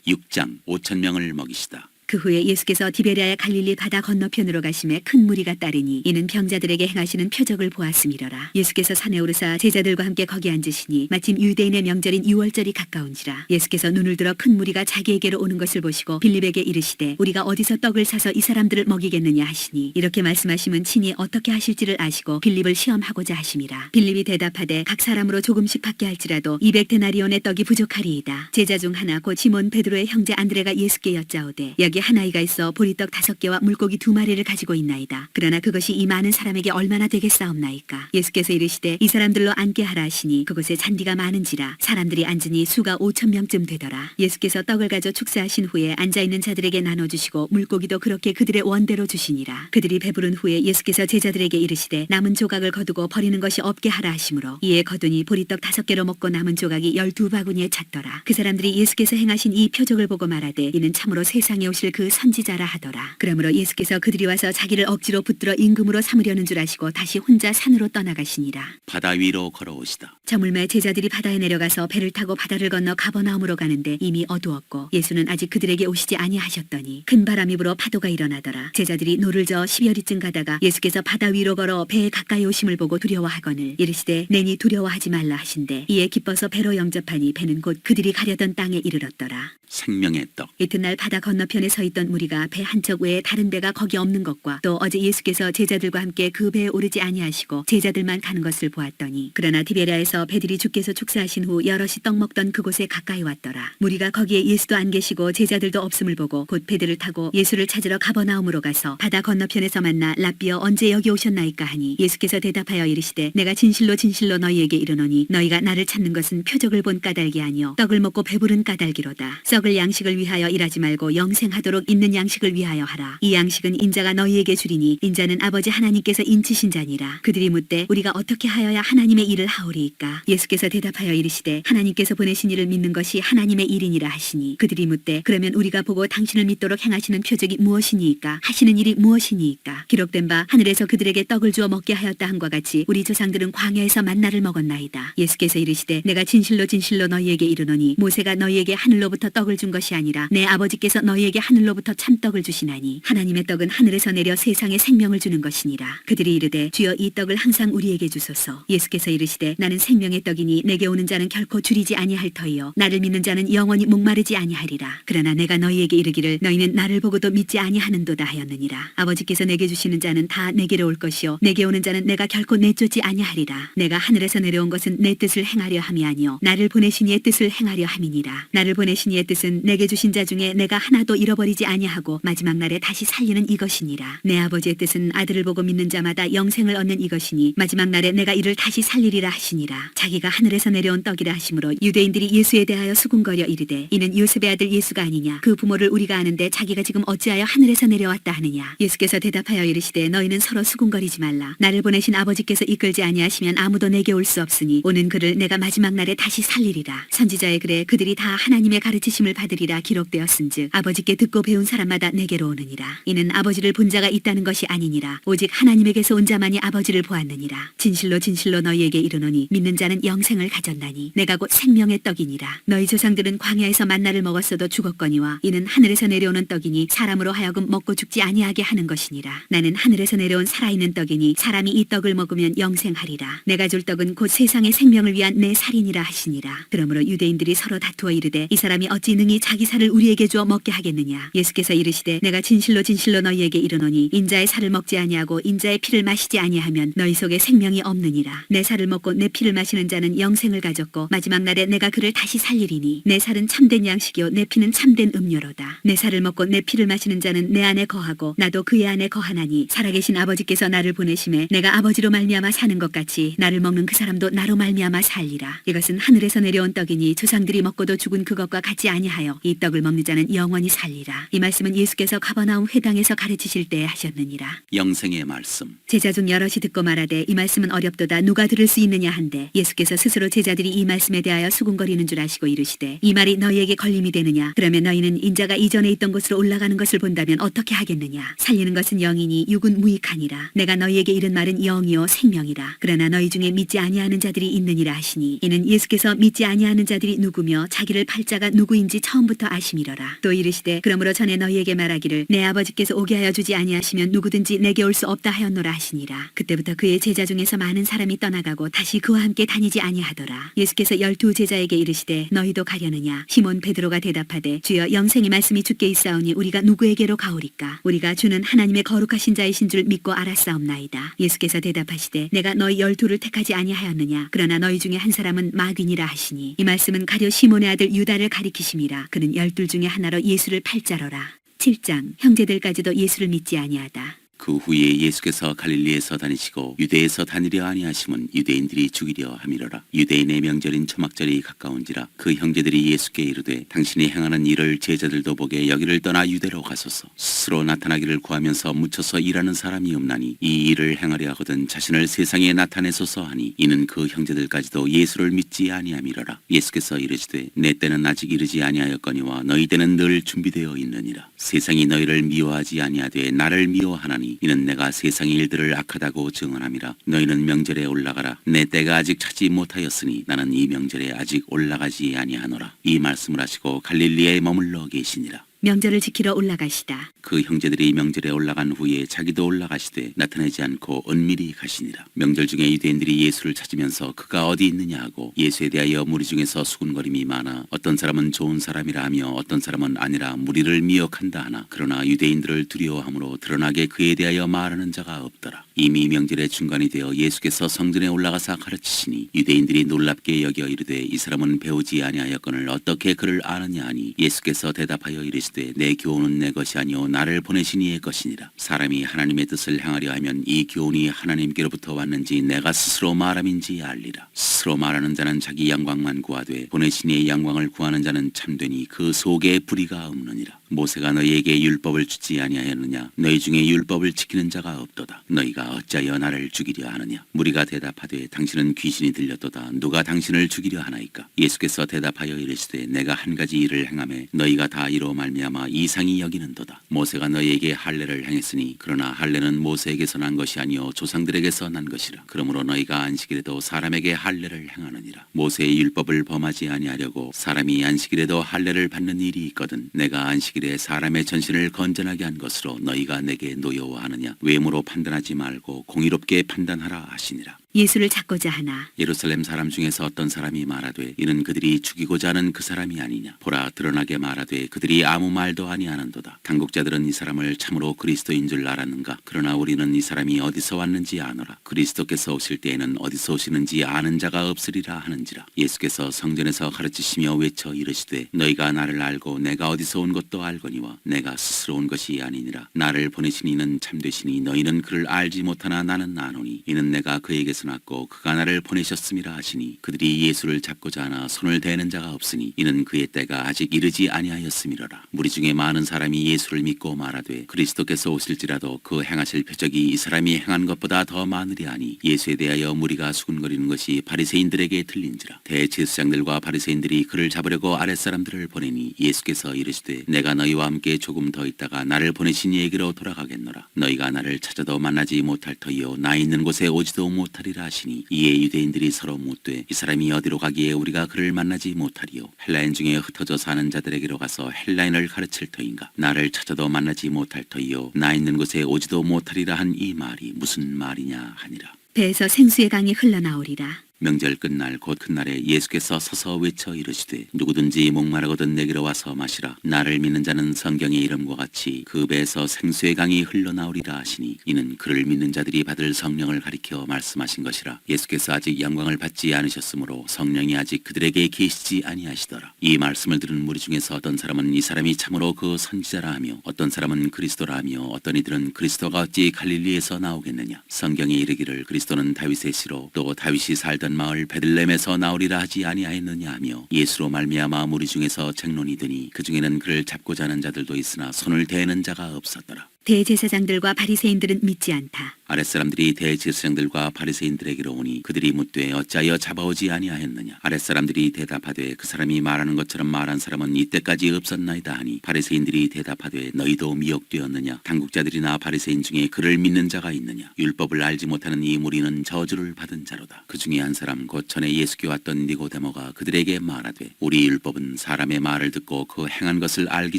6장 5,000명을 먹이시다. 그 후에 예수께서 디베랴의 갈릴리 바다 건너편으로 가심에 큰 무리가 따르니 이는 병자들에게 행하시는 표적을 보았음이로라. 예수께서 산에 오르사 제자들과 함께 거기 앉으시니 마침 유대인의 명절인 유월절이 가까운지라. 예수께서 눈을 들어 큰 무리가 자기에게로 오는 것을 보시고 빌립에게 이르시되 우리가 어디서 떡을 사서 이 사람들을 먹이겠느냐 하시니 이렇게 말씀하시면 친히 어떻게 하실지를 아시고 빌립을 시험하고자 하심이라. 빌립이 대답하되 각 사람으로 조금씩 받게 할지라도 200데나리온의 떡이 부족하리이다. 제자 중 하나 곧 시몬 베드로의 형제 안드레가 예수께 여짜오되 여기 저녁에 한 아이가 있어 보리떡 5개와 물고기 2마리를 가지고 있나이다. 그러나 그것이 이 많은 사람에게 얼마나 되겠사옵나이까. 예수께서 이르시되 이 사람들로 앉게 하라 하시니 그곳에 잔디가 많은지라 사람들이 앉으니 수가 5,000명쯤 되더라. 예수께서 떡을 가져 축사하신 후에 앉아있는 자들에게 나눠주시고 물고기도 그렇게 그들의 원대로 주시니라. 그들이 배부른 후에 예수께서 제자들에게 이르시되 남은 조각을 거두고 버리는 것이 없게 하라 하시므로 이에 거두니 보리떡 5개로 먹고 남은 조각이 12바구니에 찼더라. 그 사람들이 예수께서 행하신 이 표적을 보고 말하되 이는 참으로 세상에 오실 그 선지자라 하더라. 그러므로 예수께서 그들이 와서 자기를 억지로 붙들어 임금으로 삼으려는 줄 아시고 다시 혼자 산으로 떠나가시니라. 바다 위로 걸어오시다. 저물매 제자들이 바다에 내려가서 배를 타고 바다를 건너 가버나움으로 가는데 이미 어두웠고 예수는 아직 그들에게 오시지 아니하셨더니 큰 바람이 불어 파도가 일어나더라. 제자들이 노를 저어 10여리쯤 가다가 예수께서 바다 위로 걸어 배에 가까이 오심을 보고 두려워하거늘 이르시되 내니 두려워하지 말라 하신대 이에 기뻐서 배로 영접하니 배는 곧 그들이 가려던 땅에 이르렀더라. 생명의 떡. 이튿날 바다 건너편에 서 있던 무리가 배 한척 외에 다른 배가 거기 없는 것과 또 어제 예수께서 제자들과 함께 그 배에 오르지 아니하시고 제자들만 가는 것을 보았더니 그러나 디베랴에서 배들이 주께서 축사하신 후 여럿이 떡 먹던 그곳에 가까이 왔더라. 무리가 거기에 예수도 안 계시고 제자들도 없음을 보고 곧 배들을 타고 예수를 찾으러 가버나움으로 가서 바다 건너편에서 만나 랍비여 언제 여기 오셨나이까 하니 예수께서 대답하여 이르시되 내가 진실로 진실로 너희에게 이르노니 너희가 나를 찾는 것은 표적을 본 까닭이 아니요 떡을 먹고 배부른 까닭이로다. 썩을 양식을 위하여 일하지 말고 영생하도록 있는 양식을 위하여 하라. 이 양식은 인자가 너희에게 주리니 인자는 아버지 하나님께서 인치신 자니라. 그들이 묻되 우리가 어떻게 하여야 하나님의 일을 하오리이까. 예수께서 대답하여 이르시되 하나님께서 보내신 이를 믿는 것이 하나님의 일이니라 하시니 그들이 묻되 그러면 우리가 보고 당신을 믿도록 행하시는 표적이 무엇이니이까 하시는 일이 무엇이니이까. 기록된 바 하늘에서 그들에게 떡을 주어 먹게 하였다 함과 같이 우리 조상들은 광야에서 만나를 먹었나이다. 예수께서 이르시되 내가 진실로 진실로 너희에게 이르노니 모세가 너희에게 하늘로부터 떡을 준 것이 아니라 내 아버지께서 너희에게 하늘로부터 참떡을 주시나니 하나님의 떡은 하늘에서 내려 세상에 생명을 주는 것이니라. 그들이 이르되 주여 이 떡을 항상 우리에게 주소서. 예수께서 이르시되 나는 생명의 떡이니 내게 오는 자는 결코 줄이지 아니할 터이요 나를 믿는 자는 영원히 목마르지 아니하리라. 그러나 내가 너희에게 이르기를 너희는 나를 보고도 믿지 아니하는도다 하였느니라. 아버지께서 내게 주시는 자는 다 내게로 올 것이요 내게 오는 자는 내가 결코 내쫓지 아니하리라. 내가 하늘에서 내려온 것은 내 뜻을 행하려 함이 아니요 나를 보내신 이의 뜻을 행하려 함이니라. 나를 보내신 이의 뜻은 내게 주신 자 중에 내가 하나도 잃어버리지 아니하고 마지막 날에 다시 살리는 이것이니라. 내 아버지의 뜻은 아들을 보고 믿는 자마다 영생을 얻는 이것이니 마지막 날에 내가 이를 다시 살리리라 하시니라. 자기가 하늘에서 내려온 떡이라 하시므로 유대인들이 예수에 대하여 수군거려 이르되 이는 요셉의 아들 예수가 아니냐. 그 부모를 우리가 아는데 자기가 지금 어찌하여 하늘에서 내려왔다 하느냐. 예수께서 대답하여 이르시되 너희는 서로 수군거리지 말라. 나를 보내신 아버지께서 이끌지 아니하시면 아무도 내게 올 수 없으니 오는 그를 내가 마지막 날에 다시 살리리라. 선지자의 글에 그들이 다 하나님의 가르치심을 받으리라 기록되었은즉 아버지께 듣고 배운 사람마다 내게로 오느니라. 이는 아버지를 본 자가 있다는 것이 아니니라. 오직 하나님에게서 온 자만이 아버지를 보았느니라. 진실로 진실로 너희에게 이르노니 믿는 자는 영생을 가졌나니 내가 곧 생명의 떡이니라. 너희 조상들은 광야에서 만나를 먹었어도 죽었거니와 이는 하늘에서 내려오는 떡이니 사람으로 하여금 먹고 죽지 아니하게 하는 것이니라. 나는 하늘에서 내려온 살아있는 떡이니 사람이 이 떡을 먹으면 영생하리라. 내가 줄 떡은 곧 세상의 생명을 위한 내 살이니라 하시니라. 그러므로 유대인들이 서로 다투어 이르되 이 사람이 어찌 능히 자기 살을 우리에게 주어 먹게 하겠느냐. 예수께서 이르시되 내가 진실로 진실로 너희에게 이르노니 인자의 살을 먹지 아니하고 인자의 피를 마시지 아니하면 너희 속에 생명이 없느니라. 내 살을 먹고 내 피를 마시는 자는 영생을 가졌고 마지막 날에 내가 그를 다시 살리리니 내 살은 참된 양식이요 내 피는 참된 음료로다. 내 살을 먹고 내 피를 마시는 자는 내 안에 거하고 나도 그의 안에 거하나니 살아계신 아버지께서 나를 보내심에 내가 아버지로 말미암아 사는 것 같이 나를 먹는 그 사람도 나로 말미암아 살리라. 이것은 하늘에서 내려온 떡이니 조상들이 먹고도 죽은 그것과 같지 아니하여 이 떡을 먹는 자는 영원히 살리라. 이 말씀은 예수께서 가버나움 회당에서 가르치실 때에 하셨느니라. 영생의 말씀. 제자 중 여럿이 듣고 말하되 이 말씀은 어렵도다 누가 들을 수 있느냐 한데 예수께서 스스로 제자들이 이 말씀에 대하여 수군거리는 줄 아시고 이르시되 이 말이 너희에게 걸림이 되느냐. 그러면 너희는 인자가 이전에 있던 곳으로 올라가는 것을 본다면 어떻게 하겠느냐. 살리는 것은 영이니 육은 무익하니라. 내가 너희에게 이른 말은 영이요 생명이라. 그러나 너희 중에 믿지 아니하는 자들이 있느니라 하시니 이는 예수께서 믿지 아니하는 자들이 누구며 자기를 팔 자가 누구인지 처음부터 아심이러라. 또 이르시되 그러므로 전에 너희에게 말하기를 내 아버지께서 오게 하여 주지 아니하시면 누구든지 내게 올 수 없다 하였노라 하시니라. 그때부터 그의 제자 중에서 많은 사람이 떠나가고 다시 그와 함께 다니지 아니하더라. 예수께서 12 제자에게 이르시되 너희도 가려느냐. 시몬 베드로가 대답하되 주여 영생의 말씀이 주께 있사오니 우리가 누구에게로 가오리까. 우리가 주는 하나님의 거룩하신 자이신 줄 믿고 알았사옵나이다. 예수께서 대답하시되 내가 너희 12를 택하지 아니하였느냐. 그러나 너희 중에 한 사람은 마귀니라 하시니 이 말씀은 가룟 시몬의 아들 유다를 가리키심이라. 그는 12 중에 하나로 예수를 팔자로라. 7장 형제들까지도 예수를 믿지 아니하다. 그 후에 예수께서 갈릴리에서 다니시고 유대에서 다니려 아니하심은 유대인들이 죽이려 함이로라. 유대인의 명절인 초막절이 가까운지라. 그 형제들이 예수께 이르되 당신이 행하는 일을 제자들도 보게 여기를 떠나 유대로 가소서. 스스로 나타나기를 구하면서 묻혀서 일하는 사람이 없나니 이 일을 행하려 하거든 자신을 세상에 나타내소서 하니 이는 그 형제들까지도 예수를 믿지 아니함이로라. 예수께서 이르시되 내 때는 아직 이르지 아니하였거니와 너희 때는 늘 준비되어 있느니라. 세상이 너희를 미워하지 아니하되 나를 미워하나니 이는 내가 세상의 일들을 악하다고 증언함이라. 너희는 명절에 올라가라. 내 때가 아직 차지 못하였으니 나는 이 명절에 아직 올라가지 아니하노라. 이 말씀을 하시고 갈릴리에 머물러 계시니라. 명절을 지키러 올라가시다. 그 형제들이 명절에 올라간 후에 자기도 올라가시되 나타나지 않고 은밀히 가시니라. 명절 중에 유대인들이 예수를 찾으면서 그가 어디 있느냐 하고 예수에 대하여 무리 중에서 수군거림이 많아 어떤 사람은 좋은 사람이라 하며 어떤 사람은 아니라 무리를 미혹한다 하나 그러나 유대인들을 두려워함으로 드러나게 그에 대하여 말하는 자가 없더라. 이미 명절의 중간이 되어 예수께서 성전에 올라가사 가르치시니 유대인들이 놀랍게 여겨 이르되 이 사람은 배우지 아니하였거늘 어떻게 그를 아느냐 하니 예수께서 대답하여 이르시되 내 교훈은 내 것이 아니오 나를 보내신 이의 것이니라. 사람이 하나님의 뜻을 행하려 하면 이 교훈이 하나님께로부터 왔는지 내가 스스로 말함인지 알리라. 스스로 말하는 자는 자기 영광만 구하되 보내신 이의 영광을 구하는 자는 참되니 그 속에 불의가 없느니라. 모세가 너희에게 율법을 주지 아니하였느냐? 너희 중에 율법을 지키는 자가 없도다. 너희가 어찌하여 나를 죽이려 하느냐? 무리가 대답하되 당신은 귀신이 들렸도다. 누가 당신을 죽이려 하나이까? 예수께서 대답하여 이르시되 내가 한 가지 일을 행하매 너희가 다 이로 말미암아 이상히 여기는도다. 모세가 너희에게 할례를 행했으니 그러나 할례는 모세에게서 난 것이 아니요 조상들에게서 난 것이라. 그러므로 너희가 안식일에도 사람에게 할례를 행하느니라. 모세의 율법을 범하지 아니하려고 사람이 안식일에도 할례를 받는 일이 있거든 내가 안식일에 사람의 전신을 건전하게 한 것으로 너희가 내게 노여워하느냐? 외모로 판단하지 말고 공의롭게 판단하라 하시니라. 예수를 찾고자 하나. 예루살렘 사람 중에서 어떤 사람이 말하되 이는 그들이 죽이고자 하는 그 사람이 아니냐? 보라 드러나게 말하되 그들이 아무 말도 아니하는도다. 당국자들은 이 사람을 참으로 그리스도인 줄 알았는가? 그러나 우리는 이 사람이 어디서 왔는지 아노라. 그리스도께서 오실 때에는 어디서 오시는지 아는 자가 없으리라 하는지라. 예수께서 성전에서 가르치시며 외쳐 이르시되 너희가 나를 알고 내가 어디서 온 것도 알거니와 내가 스스로 온 것이 아니니라. 나를 보내신 이는 참되시니 너희는 그를 알지 못하나 나는 아노니 이는 내가 그에게서 났고 그가 나를 보내셨음이라 하시니 그들이 예수를 잡고자 하나 손을 대는 자가 없으니 이는 그의 때가 아직 이르지 아니하였음이로라. 무리 중에 많은 사람이 예수를 믿고 말하되 그리스도께서 오실지라도 그 행하실 표적이 이 사람이 행한 것보다 더 많으리 하니 예수에 대하여 무리가 수군거리는 것이 바리새인들에게 들린지라. 대제사장들과 바리새인들이 그를 잡으려고 아랫사람들을 보내니 예수께서 이르시되 내가 너희와 함께 조금 더 있다가 나를 보내신 이에게로 돌아가겠노라. 너희가 나를 찾아도 만나지 못할 터이요 나 있는 곳에 오지도 못하리라 하시니 이에 유대인들이 서로 묻되 이 사람이 어디로 가기에 우리가 그를 만나지 못하리요? 헬라인 중에 흩어져 사는 자들에게로 가서 헬라인을 가르칠 터인가? 나를 찾아도 만나지 못할 터이요 나 있는 곳에 오지도 못하리라 한 이 말이 무슨 말이냐 하니라. 배에서 생수의 강이 흘러나오리라. 명절 끝날 곧 그날에 예수께서 서서 외쳐 이르시되 누구든지 목마르거든 내게로 와서 마시라. 나를 믿는 자는 성경의 이름과 같이 그 배에서 생수의 강이 흘러나오리라 하시니 이는 그를 믿는 자들이 받을 성령을 가리켜 말씀하신 것이라. 예수께서 아직 영광을 받지 않으셨으므로 성령이 아직 그들에게 계시지 아니하시더라. 이 말씀을 들은 무리 중에서 어떤 사람은 이 사람이 참으로 그 선지자라 하며 어떤 사람은 그리스도라 하며 어떤 이들은 그리스도가 어찌 갈릴리에서 나오겠느냐? 성경에 이르기를 그리스도는 다윗의 씨로 또 다윗이 살던 마을 베들레헴에서 나오리라 하지 아니하였느냐 하며 예수로 말미암아 무리 중에서 책론이 드니 그 중에는 그를 잡고자 하는 자들도 있으나 손을 대는 자가 없었더라. 대제사장들과 바리새인들은 믿지 않다. 아랫사람들이 대제사장들과 바리새인들에게로 오니 그들이 묻되 어찌하여 잡아오지 아니하였느냐? 아랫사람들이 대답하되 그 사람이 말하는 것처럼 말한 사람은 이때까지 없었나이다 하니 바리새인들이 대답하되 너희도 미혹되었느냐? 당국자들이나 바리새인 중에 그를 믿는 자가 있느냐? 율법을 알지 못하는 이 무리는 저주를 받은 자로다. 그 중에 한 사람 곧 전에 예수께 왔던 니고데모가 그들에게 말하되 우리 율법은 사람의 말을 듣고 그 행한 것을 알기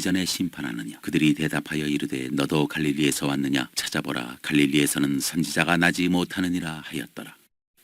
전에 심판하느냐? 그들이 대답하여 이르되 너도 갈릴리에서 왔느냐? 찾아보라. 갈릴리에서는 선지자가 나지 못하느니라 하였더라.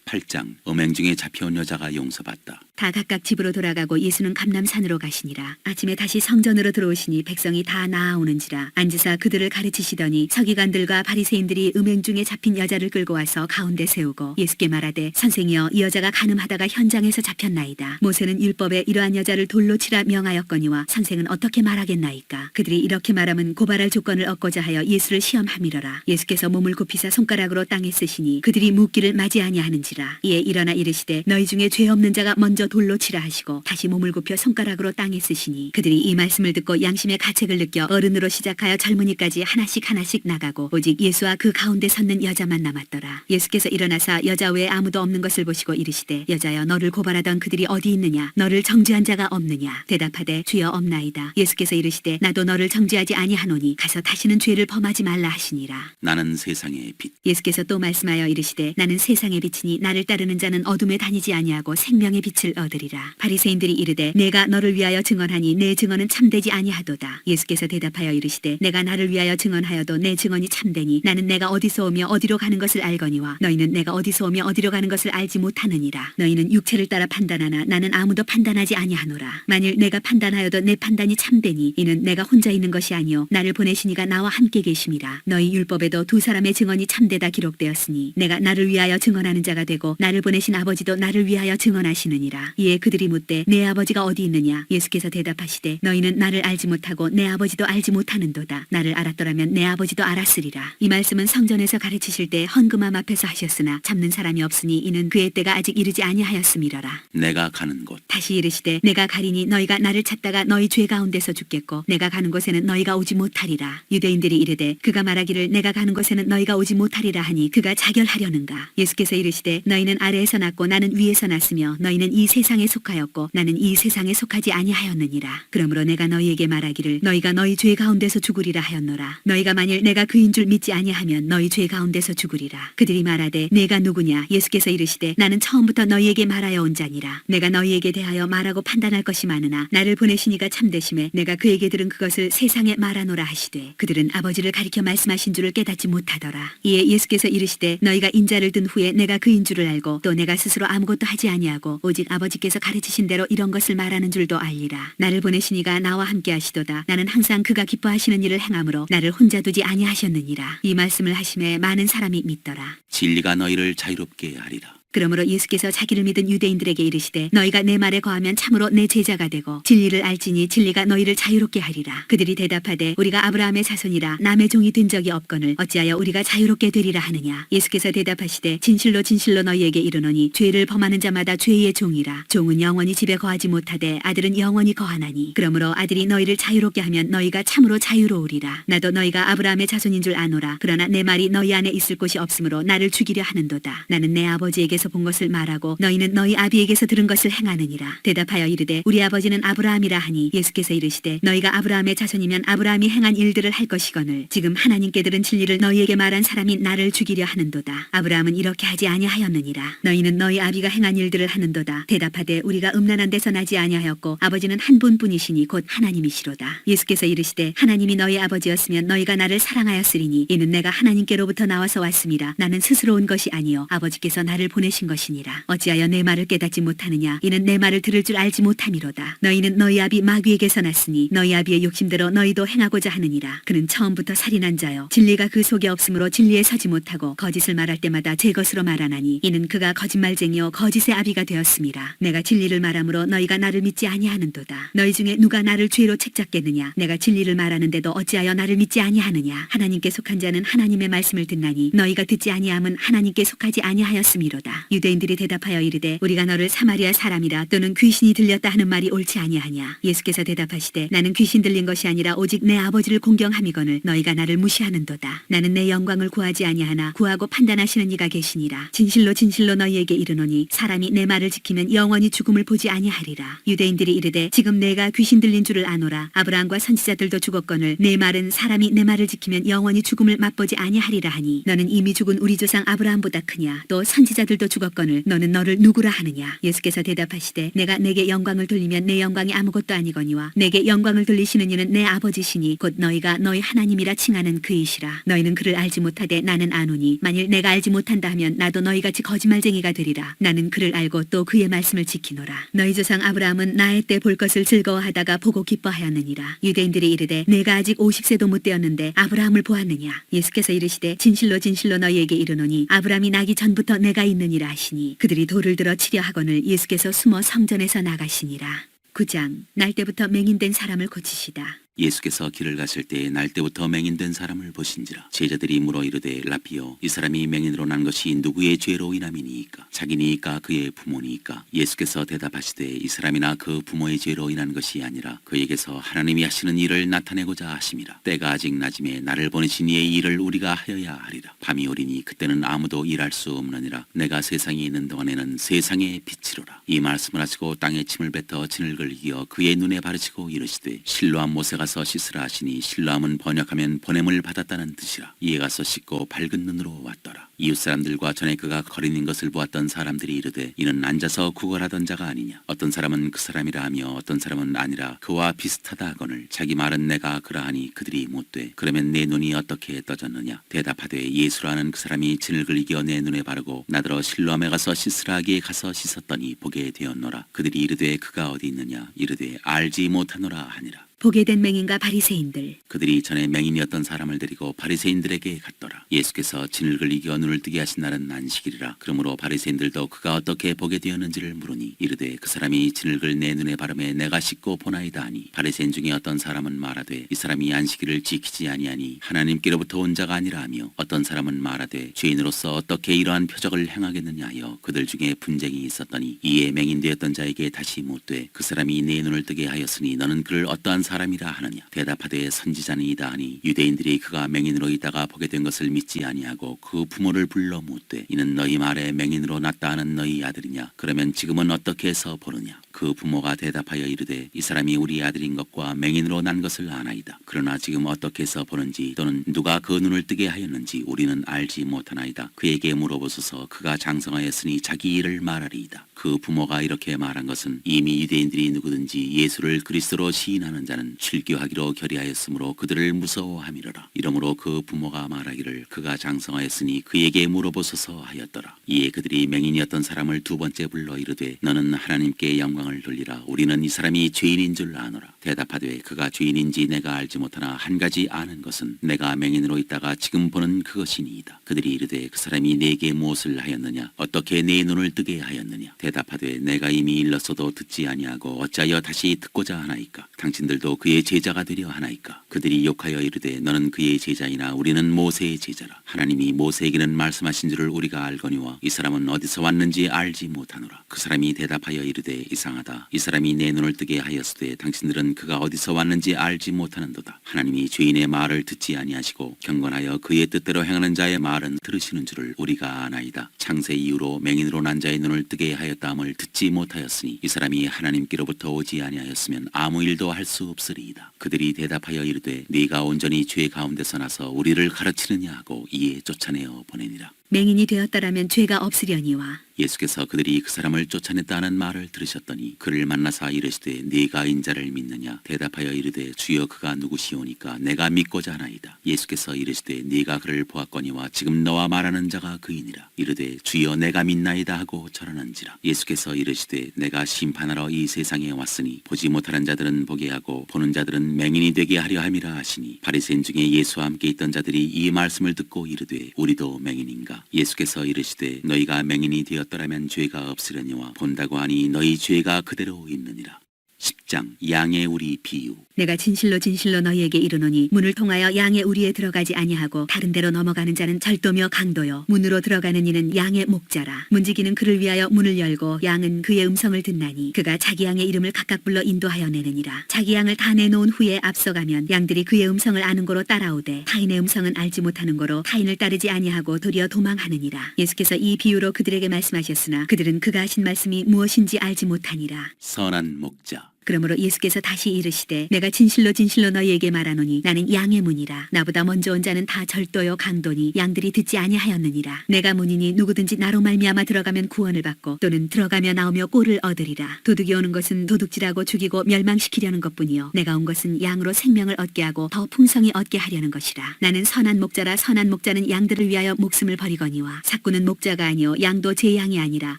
8장. 음행 중에 잡혀온 여자가 용서받다. 다 각각 집으로 돌아가고 예수는 감람산으로 가시니라. 아침에 다시 성전으로 들어오시니 백성이 다 나아오는지라. 앉으사 그들을 가르치시더니 서기관들과 바리새인들이 음행 중에 잡힌 여자를 끌고 와서 가운데 세우고 예수께 말하되 선생이여 이 여자가 간음하다가 현장에서 잡혔나이다. 모세는 율법에 이러한 여자를 돌로 치라 명하였거니와 선생은 어떻게 말하겠나이까. 그들이 이렇게 말하면 고발할 조건을 얻고자 하여 예수를 시험함이러라. 예수께서 몸을 굽히사 손가락으로 땅에 쓰시니 그들이 묻기를 맞이 아니하는지라. 이에 일어나 이르시되 너희 중에 죄 없는 자가 먼저 돌로 치라 하시고 다시 몸을 굽혀 손가락으로 땅에 쓰시니 그들이 이 말씀을 듣고 양심의 가책을 느껴 어른으로 시작하여 젊은이까지 하나씩 하나씩 나가고 오직 예수와 그 가운데 섰는 여자만 남았더라. 예수께서 일어나사 여자 외에 아무도 없는 것을 보시고 이르시되 여자여 너를 고발하던 그들이 어디 있느냐. 너를 정죄한 자가 없느냐. 대답하되 주여 없나이다. 예수께서 이르시되 나도 너를 정죄하지 아니하노니 가서 다시는 죄를 범하지 말라 하시니라. 나는 세상의 빛. 예수께서 또 말씀하여 이르시되 나는 세상의 빛이니 나를 따르는 자는 어둠에 다니지 아니하고 생명의 빛을 얻으리라. 바리새인들이 이르되 내가 너를 위하여 증언하니 내 증언은 참되지 아니하도다. 예수께서 대답하여 이르시되 내가 나를 위하여 증언하여도 내 증언이 참되니 나는 내가 어디서 오며 어디로 가는 것을 알거니와 너희는 내가 어디서 오며 어디로 가는 것을 알지 못하느니라. 너희는 육체를 따라 판단하나 나는 아무도 판단하지 아니하노라. 만일 내가 판단하여도 내 판단이 참되니 이는 내가 혼자 있는 것이 아니요 나를 보내시니가 나와 함께 계심이라. 너희 율법에도 두 사람의 증언이 참되다 기록되었으니 내가 나를 위하여 증언하는 자가 되고 나를 보내신 아버지도 나를 위하여 증언하시느니라. 이에 그들이 묻되 내 아버지가 어디 있느냐. 예수께서 대답하시되 너희는 나를 알지 못하고 내 아버지도 알지 못하는도다. 나를 알았더라면 내 아버지도 알았으리라. 이 말씀은 성전에서 가르치실 때 헌금함 앞에서 하셨으나 잡는 사람이 없으니 이는 그의 때가 아직 이르지 아니하였음이러라. 내가 가는 곳. 다시 이르시되 내가 가리니 너희가 나를 찾다가 너희 죄 가운데서 죽겠고 내가 가는 곳에는 너희가 오지 못하리라. 유대인들이 이르되 그가 말하기를 내가 가는 곳에는 너희가 오지 못하리라 하니 그가 자결하려는가. 예수께서 이르시되 너희는 아래에서 났고 나는 위에서 났으며 너희는 이 세상에 속하였고 나는 이 세상에 속하지 아니하였느니라. 그러므로 내가 너희에게 말하기를 너희가 너희 죄 가운데서 죽으리라 하였노라. 너희가 만일 내가 그인 줄 믿지 아니하면 너희 죄 가운데서 죽으리라. 그들이 말하되 내가 누구냐. 예수께서 이르시되 나는 처음부터 너희에게 말하여 온 자니라. 내가 너희에게 대하여 말하고 판단할 것이 많으나 나를 보내시니가 참되심에 내가 그에게 들은 그것을 세상에 말하노라 하시되 그들은 아버지를 가리켜 말씀하신 줄을 깨닫지 못하더라. 이에 예수께서 이르시되 너희가 인자를 든 후에 내가 그인 줄을 알고 또 내가 스스로 아무것도 하지 아니하고 오직 아버지께서 가르치신 대로 이런 것을 말하는 줄도 알리라. 나를 보내시니가 나와 함께 하시도다. 나는 항상 그가 기뻐하시는 일을 행함으로 나를 혼자 두지 아니하셨느니라. 이 말씀을 하심에 많은 사람이 믿더라. 진리가 너희를 자유롭게 하리라. 그러므로 예수께서 자기를 믿은 유대인들에게 이르시되 너희가 내 말에 거하면 참으로 내 제자가 되고 진리를 알지니 진리가 너희를 자유롭게 하리라. 그들이 대답하되 우리가 아브라함의 자손이라 남의 종이 된 적이 없거늘 어찌하여 우리가 자유롭게 되리라 하느냐. 예수께서 대답하시되 진실로 진실로 너희에게 이르노니 죄를 범하는 자마다 죄의 종이라. 종은 영원히 집에 거하지 못하되 아들은 영원히 거하나니 그러므로 아들이 너희를 자유롭게 하면 너희가 참으로 자유로우리라. 나도 너희가 아브라함의 자손인 줄 아노라. 그러나 내 말이 너희 안에 있을 곳이 없으므로 나를 죽이려 하는도다. 나는 내 아버지에게서 본 것을 말하고 너희는 너희 아비에게서 들은 것을 행하느니라. 대답하여 이르되 우리 아버지는 아브라함이라 하니 예수께서 이르시되 너희가 아브라함의 자손이면 아브라함이 행한 일들을 할 것이거늘 지금 하나님께 들은 진리를 너희에게 말한 사람이 나를 죽이려 하는도다. 아브라함은 이렇게 하지 아니하였느니라. 너희는 너희 아비가 행한 일들을 하는도다. 대답하되 우리가 음란한 데서 나지 아니하였고 아버지는 한 분뿐이시니 곧 하나님이시로다. 예수께서 이르시되 하나님이 너희 아버지였으면 너희가 나를 사랑하였으리니 이는 내가 하나님께로부터 나와서 왔습니다. 나는 스스로 온 것이 아니요 아버지께서 나를 보내신 것이니라. 어찌하여 내 말을 깨닫지 못하느냐. 이는 내 말을 들을 줄 알지 못함이로다. 너희는 너희 아비 마귀에게서 났으니 너희 아비의 욕심대로 너희도 행하고자 하느니라. 그는 처음부터 살인한 자요 진리가 그 속에 없으므로 진리에 서지 못하고 거짓을 말할 때마다 제 것으로 말하나니 이는 그가 거짓말쟁이요 거짓의 아비가 되었음이라. 내가 진리를 말하므로 너희가 나를 믿지 아니하는도다. 너희 중에 누가 나를 죄로 책잡겠느냐. 내가 진리를 말하는데도 어찌하여 나를 믿지 아니하느냐. 하나님께 속한 자는 하나님의 말씀을 듣나니 너희가 듣지 아니함은 하나님께 속하지 아니하였음이로다. 유대인들이 대답하여 이르되 우리가 너를 사마리아 사람이라 또는 귀신이 들렸다 하는 말이 옳지 아니하냐. 예수께서 대답하시되 나는 귀신 들린 것이 아니라 오직 내 아버지를 공경함이거늘 너희가 나를 무시하는도다. 나는 내 영광을 구하지 아니하나 구하고 판단하시는 이가 계시니라. 진실로 진실로 너희에게 이르노니 사람이 내 말을 지키면 영원히 죽음을 보지 아니하리라. 유대인들이 이르되 지금 내가 귀신 들린 줄을 아노라. 아브라함과 선지자들도 죽었거늘 내 말은 사람이 내 말을 지키면 영원히 죽음을 맛보지 아니하리라 하니 너는 이미 죽은 우리 조상 아브라함보다 크냐. 또 선지자들도 아버지도 죽었거늘 너는 너를 누구라 하느냐. 예수께서 대답하시되 내가 내게 영광을 돌리면 내 영광이 아무것도 아니거니와 내게 영광을 돌리시는 이는 내 아버지시니 곧 너희가 너희 하나님이라 칭하는 그이시라. 너희는 그를 알지 못하되 나는 아노니 만일 내가 알지 못한다 하면 나도 너희같이 거짓말쟁이가 되리라. 나는 그를 알고 또 그의 말씀을 지키노라. 너희 조상 아브라함은 나의 때 볼 것을 즐거워하다가 보고 기뻐하였느니라. 유대인들이 이르되 내가 아직 50세도 못 되었는데 아브라함을 보았느냐. 예수께서 이르시되 진실로 진실로 너희에게 이르노니 아브라함이 나기 전부터 내가 있느니라 하시니 그들이 돌을 들어 치려 하거늘 예수께서 숨어 성전에서 나가시니라. 9장. 날 때부터 맹인된 사람을 고치시다. 예수께서 길을 가실 때에 날 때부터 맹인된 사람을 보신지라. 제자들이 물어 이르되 라피여 이 사람이 맹인으로 난 것이 누구의 죄로 인함이니이까 자기니이까 그의 부모니이까. 예수께서 대답하시되 이 사람이나 그 부모의 죄로 인한 것이 아니라 그에게서 하나님이 하시는 일을 나타내고자 하심이라. 때가 아직 낮음에 나를 보내신 이의 일을 우리가 하여야 하리라. 밤이 오리니 그때는 아무도 일할 수 없느니라. 내가 세상에 있는 동안에는 세상의 빛이로라. 이 말씀을 하시고 땅에 침을 뱉어 진흙을 이겨 그의 눈에 바르시고 이르시되 실로암 못에 가서 씻으라 하시니 실로암은 번역하면 보냄을 받았다는 뜻이라. 이에 가서 씻고 밝은 눈으로 왔더라. 이웃 사람들과 전에 그가 거린인 것을 보았던 사람들이 이르되 이는 앉아서 구걸하던 자가 아니냐. 어떤 사람은 그 사람이라 하며 어떤 사람은 아니라 그와 비슷하다 하거늘 자기 말은 내가 그러하니 그들이 못돼 그러면 내 눈이 어떻게 떠졌느냐. 대답하되 예수라는 그 사람이 진흙을 이겨 내 눈에 바르고 나더러 실로암에 가서 씻으라 하기에 가서 씻었더니 보게 되었노라. 그들이 이르되 그가 어디 있느냐. 이르되 알지 못하노라 하니라. 보게 된 맹인과 바리새인들. 그들이 전에 맹인이었던 사람을 데리고 바리새인들에게 갔더라. 예수께서 진흙을 이겨 눈을 뜨게 하신 날은 안식일이라. 그러므로 바리새인들도 그가 어떻게 보게 되었는지를 물으니 이르되 그 사람이 진흙을 내 눈에 바르매 내가 씻고 보나이다 하니. 바리새인 중에 어떤 사람은 말하되 이 사람이 안식일을 지키지 아니하니 하나님께로부터 온 자가 아니라 하며 어떤 사람은 말하되 죄인으로서 어떻게 이러한 표적을 행하겠느냐 하여 그들 중에 분쟁이 있었더니 이에 맹인되었던 자에게 다시 묻되 그 사람이 내 눈을 뜨게 하였으니 너는 그를 어떠한 사람이라 하느냐. 대답하되 선지자니이다 하니 유대인들이 그가 맹인으로 있다가 보게 된 것을 믿지 아니하고 그 부모를 불러 묻되 이는 너희 말에 맹인으로 났다 하는 너희 아들이냐. 그러면 지금은 어떻게 해서 보느냐. 그 부모가 대답하여 이르되 이 사람이 우리 아들인 것과 맹인으로 난 것을 아나이다. 그러나 지금 어떻게 해서 보는지 또는 누가 그 눈을 뜨게 하였는지 우리는 알지 못하나이다. 그에게 물어보소서. 그가 장성하였으니 자기 일을 말하리이다. 그 부모가 이렇게 말한 것은 이미 유대인들이 누구든지 예수를 그리스도로 시인하는 자는 출교하기로 결의하였으므로 그들을 무서워함이로라. 이러므로 그 부모가 말하기를 그가 장성하였으니 그에게 물어보소서 하였더라. 이에 그들이 맹인이었던 사람을 두 번째 불러 이르되 너는 하나님께 영광을 돌리라. 우리는 이 사람이 죄인인 줄 아노라. 대답하되 그가 죄인인지 내가 알지 못하나 한 가지 아는 것은 내가 맹인으로 있다가 지금 보는 그것이니이다. 그들이 이르되 그 사람이 내게 무엇을 하였느냐. 어떻게 내 눈을 뜨게 하였느냐. 대답하되 내가 이미 일렀어도 듣지 아니하고 어찌하여 다시 듣고자 하나이까. 당신들도 그의 제자가 되려 하나이까. 그들이 욕하여 이르되 너는 그의 제자이나 우리는 모세의 제자라. 하나님이 모세에게는 말씀하신 줄을 우리가 알거니와 이 사람은 어디서 왔는지 알지 못하노라. 그 사람이 대답하여 이르되 이상하다. 이 사람이 내 눈을 뜨게 하였으되 당신들은 그가 어디서 왔는지 알지 못하는도다. 하나님이 죄인의 말을 듣지 아니하시고 경건하여 그의 뜻대로 행하는 자의 말은 들으시는 줄을 우리가 아나이다. 창세 이후로 맹인으로 난 자의 눈을 뜨게 하였다함을 듣지 못하였으니 이 사람이 하나님께로부터 오지 아니하였으면 아무 일도 할 수 없으리이다. 그들이 대답하여 이르되 네가 온전히 죄 가운데서 나서 우리를 가르치느냐 하고 이에 쫓아내어 보내니라. 맹인이 되었더라면 죄가 없으려니와. 예수께서 그들이 그 사람을 쫓아냈다는 말을 들으셨더니 그를 만나사 이르시되 네가 인자를 믿느냐. 대답하여 이르되 주여 그가 누구시오니까 내가 믿고자 하나이다. 예수께서 이르시되 네가 그를 보았거니와 지금 너와 말하는 자가 그이니라. 이르되 주여 내가 믿나이다 하고 절하는지라. 예수께서 이르시되 내가 심판하러 이 세상에 왔으니 보지 못하는 자들은 보게 하고 보는 자들은 맹인이 되게 하려 함이라 하시니 바리새인 중에 예수와 함께 있던 자들이 이 말씀을 듣고 이르되 우리도 맹인인가. 예수께서 이르시되 너희가 맹인이 되었더라면 죄가 없으려니와 본다고 하니 너희 죄가 그대로 있느니라. 10장 양의 우리 비유. 내가 진실로 진실로 너희에게 이르노니 문을 통하여 양의 우리에 들어가지 아니하고 다른 데로 넘어가는 자는 절도며 강도요 문으로 들어가는 이는 양의 목자라. 문지기는 그를 위하여 문을 열고 양은 그의 음성을 듣나니 그가 자기 양의 이름을 각각 불러 인도하여 내느니라. 자기 양을 다 내놓은 후에 앞서가면 양들이 그의 음성을 아는 고로 따라오되 타인의 음성은 알지 못하는 고로 타인을 따르지 아니하고 도리어 도망하느니라. 예수께서 이 비유로 그들에게 말씀하셨으나 그들은 그가 하신 말씀이 무엇인지 알지 못하니라. 선한 목자. 그러므로 예수께서 다시 이르시되 내가 진실로 진실로 너희에게 말하노니 나는 양의 문이라. 나보다 먼저 온 자는 다 절도요 강도니 양들이 듣지 아니하였느니라. 내가 문이니 누구든지 나로 말미암아 들어가면 구원을 받고 또는 들어가며 나오며 꼴을 얻으리라. 도둑이 오는 것은 도둑질하고 죽이고 멸망시키려는 것뿐이요 내가 온 것은 양으로 생명을 얻게 하고 더 풍성히 얻게 하려는 것이라. 나는 선한 목자라. 선한 목자는 양들을 위하여 목숨을 버리거니와 삭구는 목자가 아니요 양도 제 양이 아니라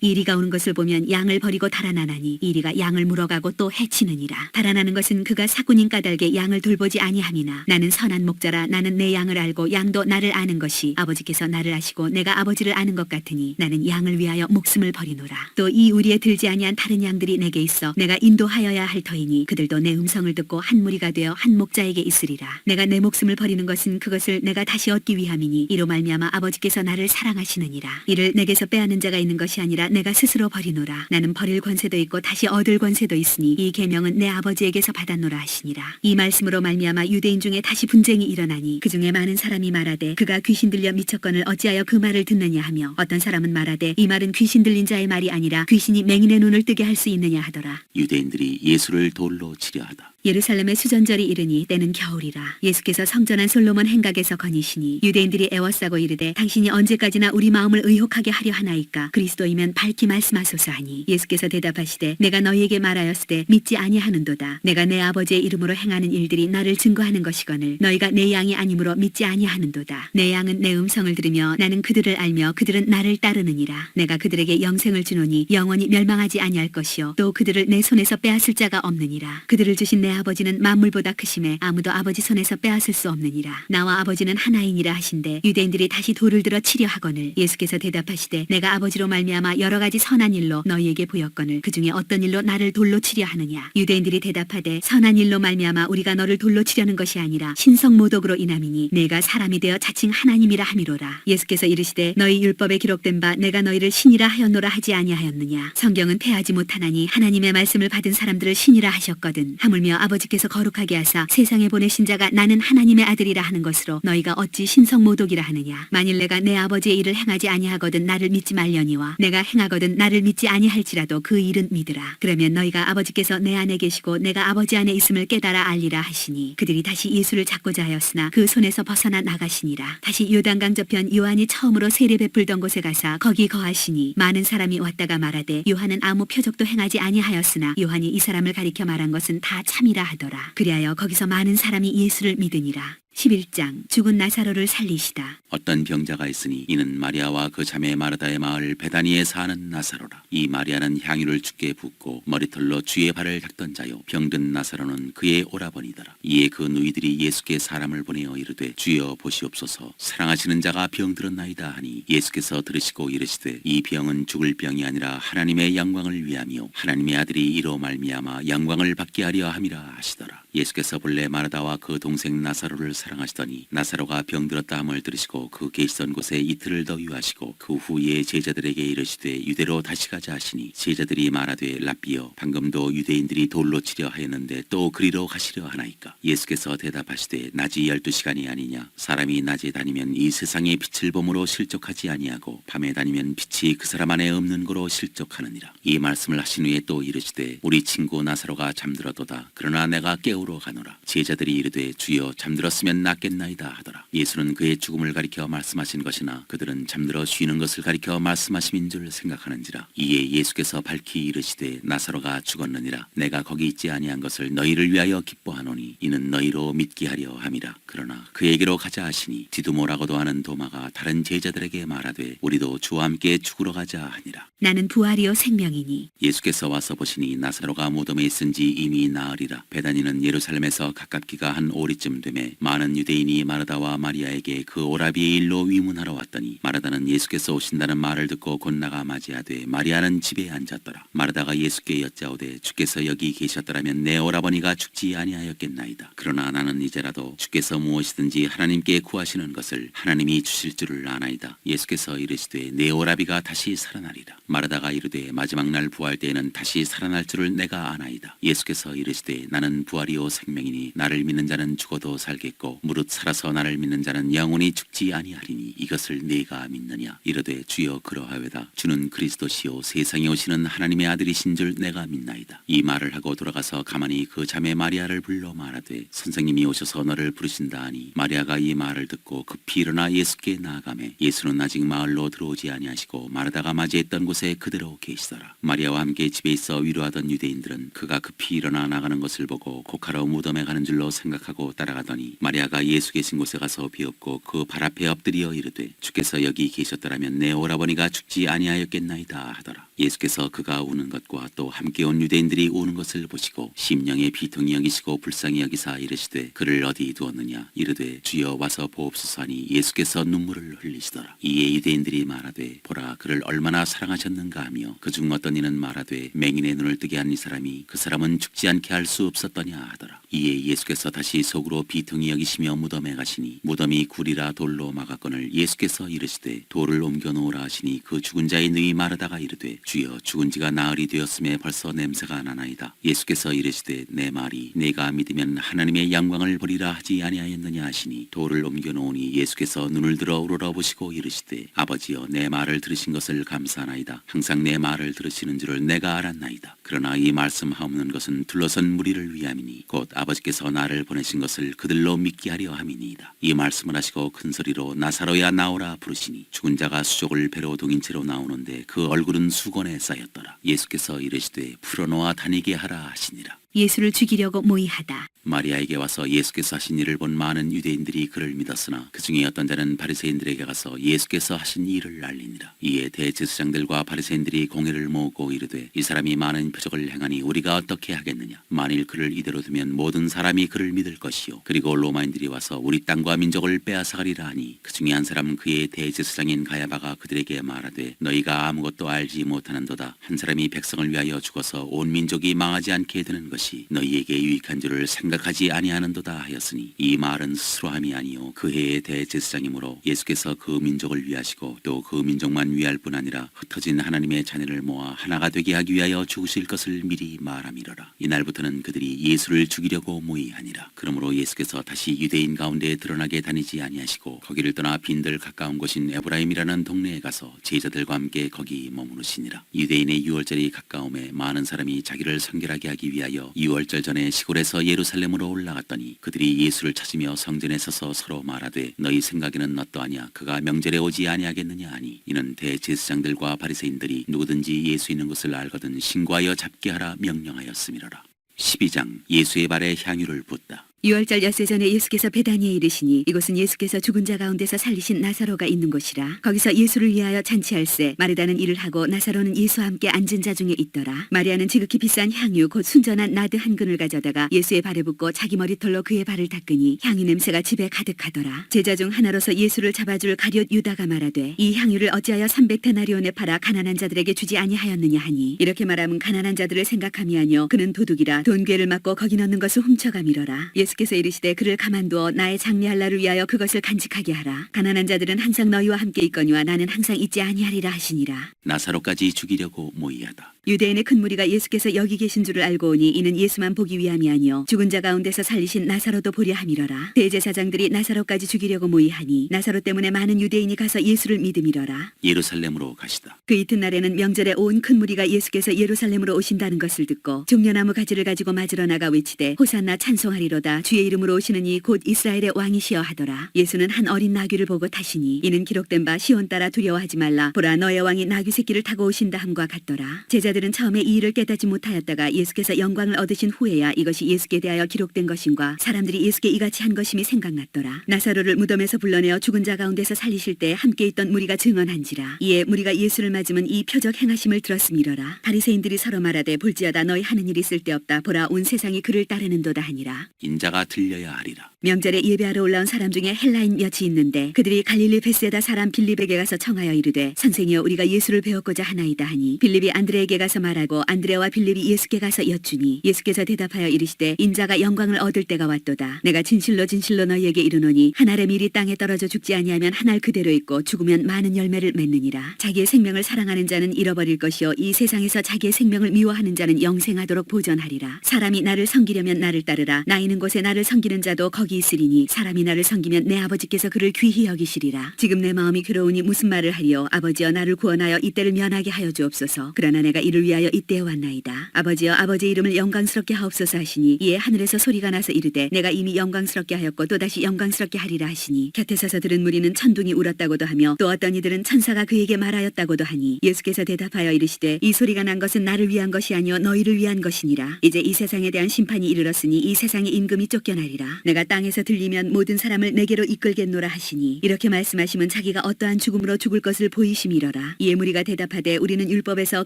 이리가 오는 것을 보면 양을 버리고 달아나나니 이리가 양을 물어가고 또 해치느니라. 달아나는 것은 그가 삭구님 까닭에 양을 돌보지 아니함이나 나는 선한 목자라. 나는 내 양을 알고 양도 나를 아는 것이 아버지께서 나를 아시고 내가 아버지를 아는 것 같으니 나는 양을 위하여 목숨을 버리노라. 또 이 우리에 들지 아니한 다른 양들이 내게 있어 내가 인도하여야 할 터이니 그들도 내 음성을 듣고 한 무리가 되어 한 목자에게 있으리라. 내가 내 목숨을 버리는 것은 그것을 내가 다시 얻기 위함이니 이로 말미암아 아버지께서 나를 사랑하시느니라. 이를 내게서 빼앗는 자가 있는 것이 아니라 내가 스스로 버리노라. 나는 버릴 권세도 있고 다시 얻을 권세도 있으니 이 계명은 내 아버지에게서 받았노라 하시니라. 이 말씀으로 말미암아 유대인 중에 다시 분쟁이 일어나니 그 중에 많은 사람이 말하되 그가 귀신 들려 미쳤거늘 어찌하여 그 말을 듣느냐 하며 어떤 사람은 말하되 이 말은 귀신 들린 자의 말이 아니라 귀신이 맹인의 눈을 뜨게 할 수 있느냐 하더라. 유대인들이 예수를 돌로 치려 하다. 예루살렘의 수전절이 이르니 때는 겨울이라. 예수께서 성전한 솔로몬 행각에서 거니시니 유대인들이 애워싸고 이르되 당신이 언제까지나 우리 마음을 의혹하게 하려 하나이까. 그리스도이면 밝히 말씀하소서 하니 예수께서 대답하시되 내가 너희에게 말하였으되 믿지 아니하는도다. 내가 내 아버지의 이름으로 행하는 일들이 나를 증거하는 것이거늘 너희가 내 양이 아니므로 믿지 아니하는도다. 내 양은 내 음성을 들으며 나는 그들을 알며 그들은 나를 따르느니라. 내가 그들에게 영생을 주노니 영원히 멸망하지 아니할 것이요 또 그들을 내 손에서 빼앗을 자가 없느니라. 그들을 주신 내 아버지는 만물보다 크심에 아무도 아버지 손에서 빼앗을 수 없느니라. 나와 아버지는 하나이니라 하신대 유대인들이 다시 돌을 들어 치려 하거늘 예수께서 대답하시되 내가 아버지로 말미암아 여러 가지 선한 일로 너희에게 보였거늘 그 중에 어떤 일로 나를 돌로 치려 하느냐. 유대인들이 대답하되 선한 일로 말미암아 우리가 너를 돌로 치려는 것이 아니라 신성모독으로 인함이니 내가 사람이 되어 자칭 하나님이라 함이로라. 예수께서 이르시되 너희 율법에 기록된 바 내가 너희를 신이라 하였노라 하지 아니하였느냐. 성경은 패하지 못하나니 하나님의 말씀을 받은 사람들을 신이라 하셨거든. 하물며 아버지께서 거룩하게 하사 세상에 보내신 자가 나는 하나님의 아들이라 하는 것으로 너희가 어찌 신성모독이라 하느냐. 만일 내가 내 아버지의 일을 행하지 아니하거든 나를 믿지 말려니와 내가 행하거든 나를 믿지 아니할지라도 그 일은 믿으라. 그러면 너희가 아버지께서 내 안에 계시고 내가 아버지 안에 있음을 깨달아 알리라 하시니 그들이 다시 예수를 잡고자 하였으나 그 손에서 벗어나 나가시니라. 다시 요단강 저편 요한이 처음으로 세례 베풀던 곳에 가사 거기 거하시니 많은 사람이 왔다가 말하되 요한은 아무 표적도 행하지 아니하였으나 요한이 이 사람을 가리켜 말한 것은 다 참이라 하더라. 그리하여 거기서 많은 사람이 예수를 믿으니라. 11장 죽은 나사로를 살리시다. 어떤 병자가 있으니 이는 마리아와 그 자매 마르다의 마을 베다니에 사는 나사로라. 이 마리아는 향유를 주께 붓고 머리털로 주의 발을 닦던 자요 병든 나사로는 그의 오라버니더라. 이에 그 누이들이 예수께 사람을 보내어 이르되 주여 보시옵소서 사랑하시는 자가 병들었나이다 하니 예수께서 들으시고 이르시되 이 병은 죽을 병이 아니라 하나님의 영광을 위하며 하나님의 아들이 이로 말미암아 영광을 받게 하려 함이라 하시더라. 예수께서 본래 마르다와 그 동생 나사로를 사랑하시더니 나사로가 병들었다 함을 들으시고 그 계시던 곳에 이틀을 더 유하시고 그 후에 제자들에게 이르시되 유대로 다시 가자 하시니 제자들이 말하되 랍비여 방금도 유대인들이 돌로 치려 하였는데 또 그리로 가시려 하나이까. 예수께서 대답하시되 낮이 12시간이 아니냐. 사람이 낮에 다니면 이 세상의 빛을 봄으로 실족하지 아니하고 밤에 다니면 빛이 그 사람 안에 없는 거로 실족하느니라. 이 말씀을 하신 후에 또 이르시되 우리 친구 나사로가 잠들었도다. 그러나 내가 깨우러 가노라. 제자들이 이르되 주여 잠들었으면 낫겠나이다 하더라. 예수는 그의 죽음을 가리켜 말씀하신 것이나 그들은 잠들어 쉬는 것을 가리켜 말씀하심인 줄 생각하는지라. 이에 예수께서 밝히 이르시되 나사로가 죽었느니라. 내가 거기 있지 아니한 것을 너희를 위하여 기뻐하노니 이는 너희로 믿게 하려 함이라. 그러나 그에게로 가자 하시니 디두모라고도 하는 도마가 다른 제자들에게 말하되 우리도 주와 함께 죽으러 가자 하니라. 나는 부활이요 생명이니 예수께서 와서 보시니 나사로가 무덤에 있은 지 이미 나으리라. 베다니는 예루살렘에서 가깝기가 한 오리쯤 되매 많은 유대인이 마르다와 마리아에게 그 오라비의 일로 위문하러 왔더니 마르다는 예수께서 오신다는 말을 듣고 곧 나가 맞이하되 마리아는 집에 앉았더라. 마르다가 예수께 여짜오되 주께서 여기 계셨더라면 내 오라버니가 죽지 아니하였겠나이다. 그러나 나는 이제라도 주께서 무엇이든지 하나님께 구하시는 것을 하나님이 주실 줄을 아나이다. 예수께서 이르시되 내 오라비가 다시 살아나리라. 마르다가 이르되 마지막 날 부활 때에는 다시 살아날 줄을 내가 아나이다. 예수께서 이르시되 나는 부활이요 생명이니 나를 믿는 자는 죽어도 살겠고 하시고 무릇 살아서 나를 믿는 자는 영원히 죽지 아니하리니 이것을 네가 믿느냐. 이르되 주여 그러하외다. 주는 그리스도시요 세상에 오시는 하나님의 아들이신 줄 내가 믿나이다. 이 말을 하고 돌아가서 가만히 그 자매 마리아를 불러 말하되 선생님이 오셔서 너를 부르신다 하니 마리아가 이 말을 듣고 급히 일어나 예수께 나아가매 예수는 아직 마을로 들어오지 아니하시고 마르다가 맞이했던 곳에 그대로 계시더라. 마리아와 함께 집에 있어 위로하던 유대인들은 그가 급히 일어나 나가는 것을 보고 곡하러 무덤에 가는 줄로 생각하고 따라가더니 마리아가 예수 계신 곳에 가서 비엎고 그 발 앞에 엎드려 이르되 주께서 여기 계셨더라면 내 오라버니가 죽지 아니하였겠나이다 하더라. 예수께서 그가 우는 것과 또 함께 온 유대인들이 우는 것을 보시고 심령의 비통이 여기시고 불쌍히 여기사 이르시되 그를 어디 두었느냐. 이르되 주여 와서 보옵소서 하니 예수께서 눈물을 흘리시더라. 이에 유대인들이 말하되 보라 그를 얼마나 사랑하셨는가 하며 그중 어떤 이는 말하되 맹인의 눈을 뜨게 한 이 사람이 그 사람은 죽지 않게 할 수 없었더냐 하더라. 이에 예수께서 다시 속으로 비통히 여기시며 무덤에 가시니 무덤이 굴이라 돌로 막았거늘 예수께서 이르시되 돌을 옮겨 놓으라 하시니 그 죽은 자의 능히 마르다가 이르되 주여 죽은 지가 나흘이 되었음에 벌써 냄새가 나나이다. 예수께서 이르시되 내 말이 네가 믿으면 하나님의 영광을 보리라 하지 아니하였느냐 하시니 돌을 옮겨 놓으니 예수께서 눈을 들어 우러러 보시고 이르시되 아버지여 내 말을 들으신 것을 감사하나이다. 항상 내 말을 들으시는 줄을 내가 알았나이다. 그러나 이 말씀하옵는 것은 둘러선 무리를 위함이니 곧 아버지께서 나를 보내신 것을 그들로 믿게 하려 함이니이다. 이 말씀을 하시고 큰 소리로 나사로야 나오라 부르시니 죽은 자가 수족을 배로 동인 채로 나오는데 그 얼굴은 수건에 쌓였더라. 예수께서 이르시되 풀어놓아 다니게 하라 하시니라. 예수를 죽이려고 모의하다. 마리아에게 와서 예수께서 하신 일을 본 많은 유대인들이 그를 믿었으나 그 중에 어떤 자는 바리새인들에게 가서 예수께서 하신 일을 알리니라. 이에 대제사장들과 바리새인들이 공회를 모으고 이르되 이 사람이 많은 표적을 행하니 우리가 어떻게 하겠느냐. 만일 그를 이대로 두면 모든 사람이 그를 믿을 것이요 그리고 로마인들이 와서 우리 땅과 민족을 빼앗아가리라 하니 그 중에 한 사람 그의 대제사장인 가야바가 그들에게 말하되 너희가 아무것도 알지 못하는도다. 한 사람이 백성을 위하여 죽어서 온 민족이 망하지 않게 되는 것이 너희에게 유익한 줄을 생각하지 아니하는도다 하였으니 이 말은 스스로함이 아니요 그 해의 대제사장이므로 예수께서 그 민족을 위하시고 또 그 민족만 위할 뿐 아니라 흩어진 하나님의 자녀를 모아 하나가 되게 하기 위하여 죽으실 것을 미리 말함이로라. 이날부터는 그들이 예수를 죽이려고 모의하니라. 그러므로 예수께서 다시 유대인 가운데 드러나게 다니지 아니하시고 거기를 떠나 빈들 가까운 곳인 에브라임이라는 동네에 가서 제자들과 함께 거기 머무르시니라. 유대인의 유월절이 가까움에 많은 사람이 자기를 성결하게 하기 위하여 유월절 전에 시골에서 예루살렘으로 올라갔더니 그들이 예수를 찾으며 성전에 서서 서로 말하되 너희 생각에는 어떠하냐. 그가 명절에 오지 아니하겠느냐 하니 이는 대제사장들과 바리새인들이 누구든지 예수 있는 것을 알거든 신고하여 잡게 하라 명령하였음이로라. 12장 예수의 발에 향유를 붓다. 유월절 엿새 전에 예수께서 베다니에 이르시니 이곳은 예수께서 죽은 자 가운데서 살리신 나사로가 있는 곳이라. 거기서 예수를 위하여 잔치할세 마르다는 일을 하고 나사로는 예수와 함께 앉은 자 중에 있더라. 마리아는 지극히 비싼 향유 곧 순전한 나드 한 근을 가져다가 예수의 발에 붓고 자기 머리털로 그의 발을 닦으니 향유 냄새가 집에 가득하더라. 제자 중 하나로서 예수를 잡아줄 가룟 유다가 말하되 이 향유를 어찌하여 300데나리온에 팔아 가난한 자들에게 주지 아니하였느냐 하니 이렇게 말하면 가난한 자들을 생각함이 아니요 그는 도둑이라 돈괴를 맞고 거기 넣는 것을 훔쳐감이러라. 예수께서 이르시되 그를 가만두어 나의 장례할 날을 위하여 그것을 간직하게 하라. 가난한 자들은 항상 너희와 함께 있거니와 나는 항상 있지 아니하리라 하시니라. 나사로까지 죽이려고 모의하다. 유대인의 큰 무리가 예수께서 여기 계신 줄을 알고 오니 이는 예수만 보기 위함이 아니요 죽은 자 가운데서 살리신 나사로도 보려 함이러라. 대제사장들이 나사로까지 죽이려고 모의하니 나사로 때문에 많은 유대인이 가서 예수를 믿음이러라. 예루살렘으로 가시다. 그 이튿날에는 명절에 온 큰 무리가 예수께서 예루살렘으로 오신다는 것을 듣고 종려나무 가지를 가지고 맞으러 나가 외치되 호산나 찬송하리로다. 주의 이름으로 오시는 이 곧 이스라엘의 왕이시여 하더라. 예수는 한 어린 나귀를 보고 타시니 이는 기록된 바 시온 따라 두려워하지 말라. 보라 너의 왕이 나귀 새끼를 타고 오신다 함과 같더라. 제자들은 처음에 이 일을 깨닫지 못하였다가 예수께서 영광을 얻으신 후에야 이것이 예수께 대하여 기록된 것임과 사람들이 예수께 이같이 한 것임이 생각났더라. 나사로를 무덤에서 불러내어 죽은 자 가운데서 살리실 때 함께 있던 무리가 증언한지라. 이에 무리가 예수를 맞으면 이 표적 행하심을 들었음이러라. 바리새인들이 서로 말하되 볼지어다 너희 하는 일이 쓸데없다. 보라 온 세상이 그를 따르는도다 하니라. 인자가 들려야 하리라. 명절에 예배하러 올라온 사람 중에 헬라인 몇이 있는데 그들이 갈릴리 베세다 사람 빌립에게 가서 청하여 이르되 선생이여 우리가 예수를 배웠고자 하나이다 하니 빌립이 안드레에게 가서 말하고 안드레와 빌립이 예수께 가서 여쭈니 예수께서 대답하여 이르시되 인자가 영광을 얻을 때가 왔도다. 내가 진실로 진실로 너희에게 이르노니 한 알의 밀이 땅에 떨어져 죽지 아니하면 한 알 그대로 있고 죽으면 많은 열매를 맺느니라. 자기의 생명을 사랑하는 자는 잃어버릴 것이요 이 세상에서 자기의 생명을 미워하는 자는 영생하도록 보존하리라. 사람이 나를 섬기려면 나를 따르라. 나 있는 곳에 나를 섬기는 자도 거기 아버지 있으리니 사람이 나를 섬기면 내 아버지께서 그를 귀히 여기시리라. 지금 내 마음이 괴로우니 무슨 말을 하리요. 아버지여 나를 구원하여 이때를 면하게 하여 주옵소서. 그러나 내가 이를 위하여 이때에 왔나이다. 아버지여 아버지의 이름을 영광스럽게 하옵소서 하시니 이에 하늘에서 소리가 나서 이르되 내가 이미 영광스럽게 하였고 또다시 영광스럽게 하리라 하시니 곁에 서서 들은 무리는 천둥이 울었다고도 하며 또 어떤 이들은 천사가 그에게 말하였다고도 하니 예수께서 대답하여 이르시되 이 소리가 난 것은 나를 위한 것이 아니요 너희를 위한 것이니라. 이제 이 세상에 대한 심판이 이르렀으니 이 세상의 임금이 쫓겨나리라. 내가 땅에서 들리면 모든 사람을 내게로 이끌겠노라 하시니 이렇게 말씀하시면 자기가 어떠한 죽음으로 죽을 것을 보이심이러라. 이에 무리가 대답하되 우리는 율법에서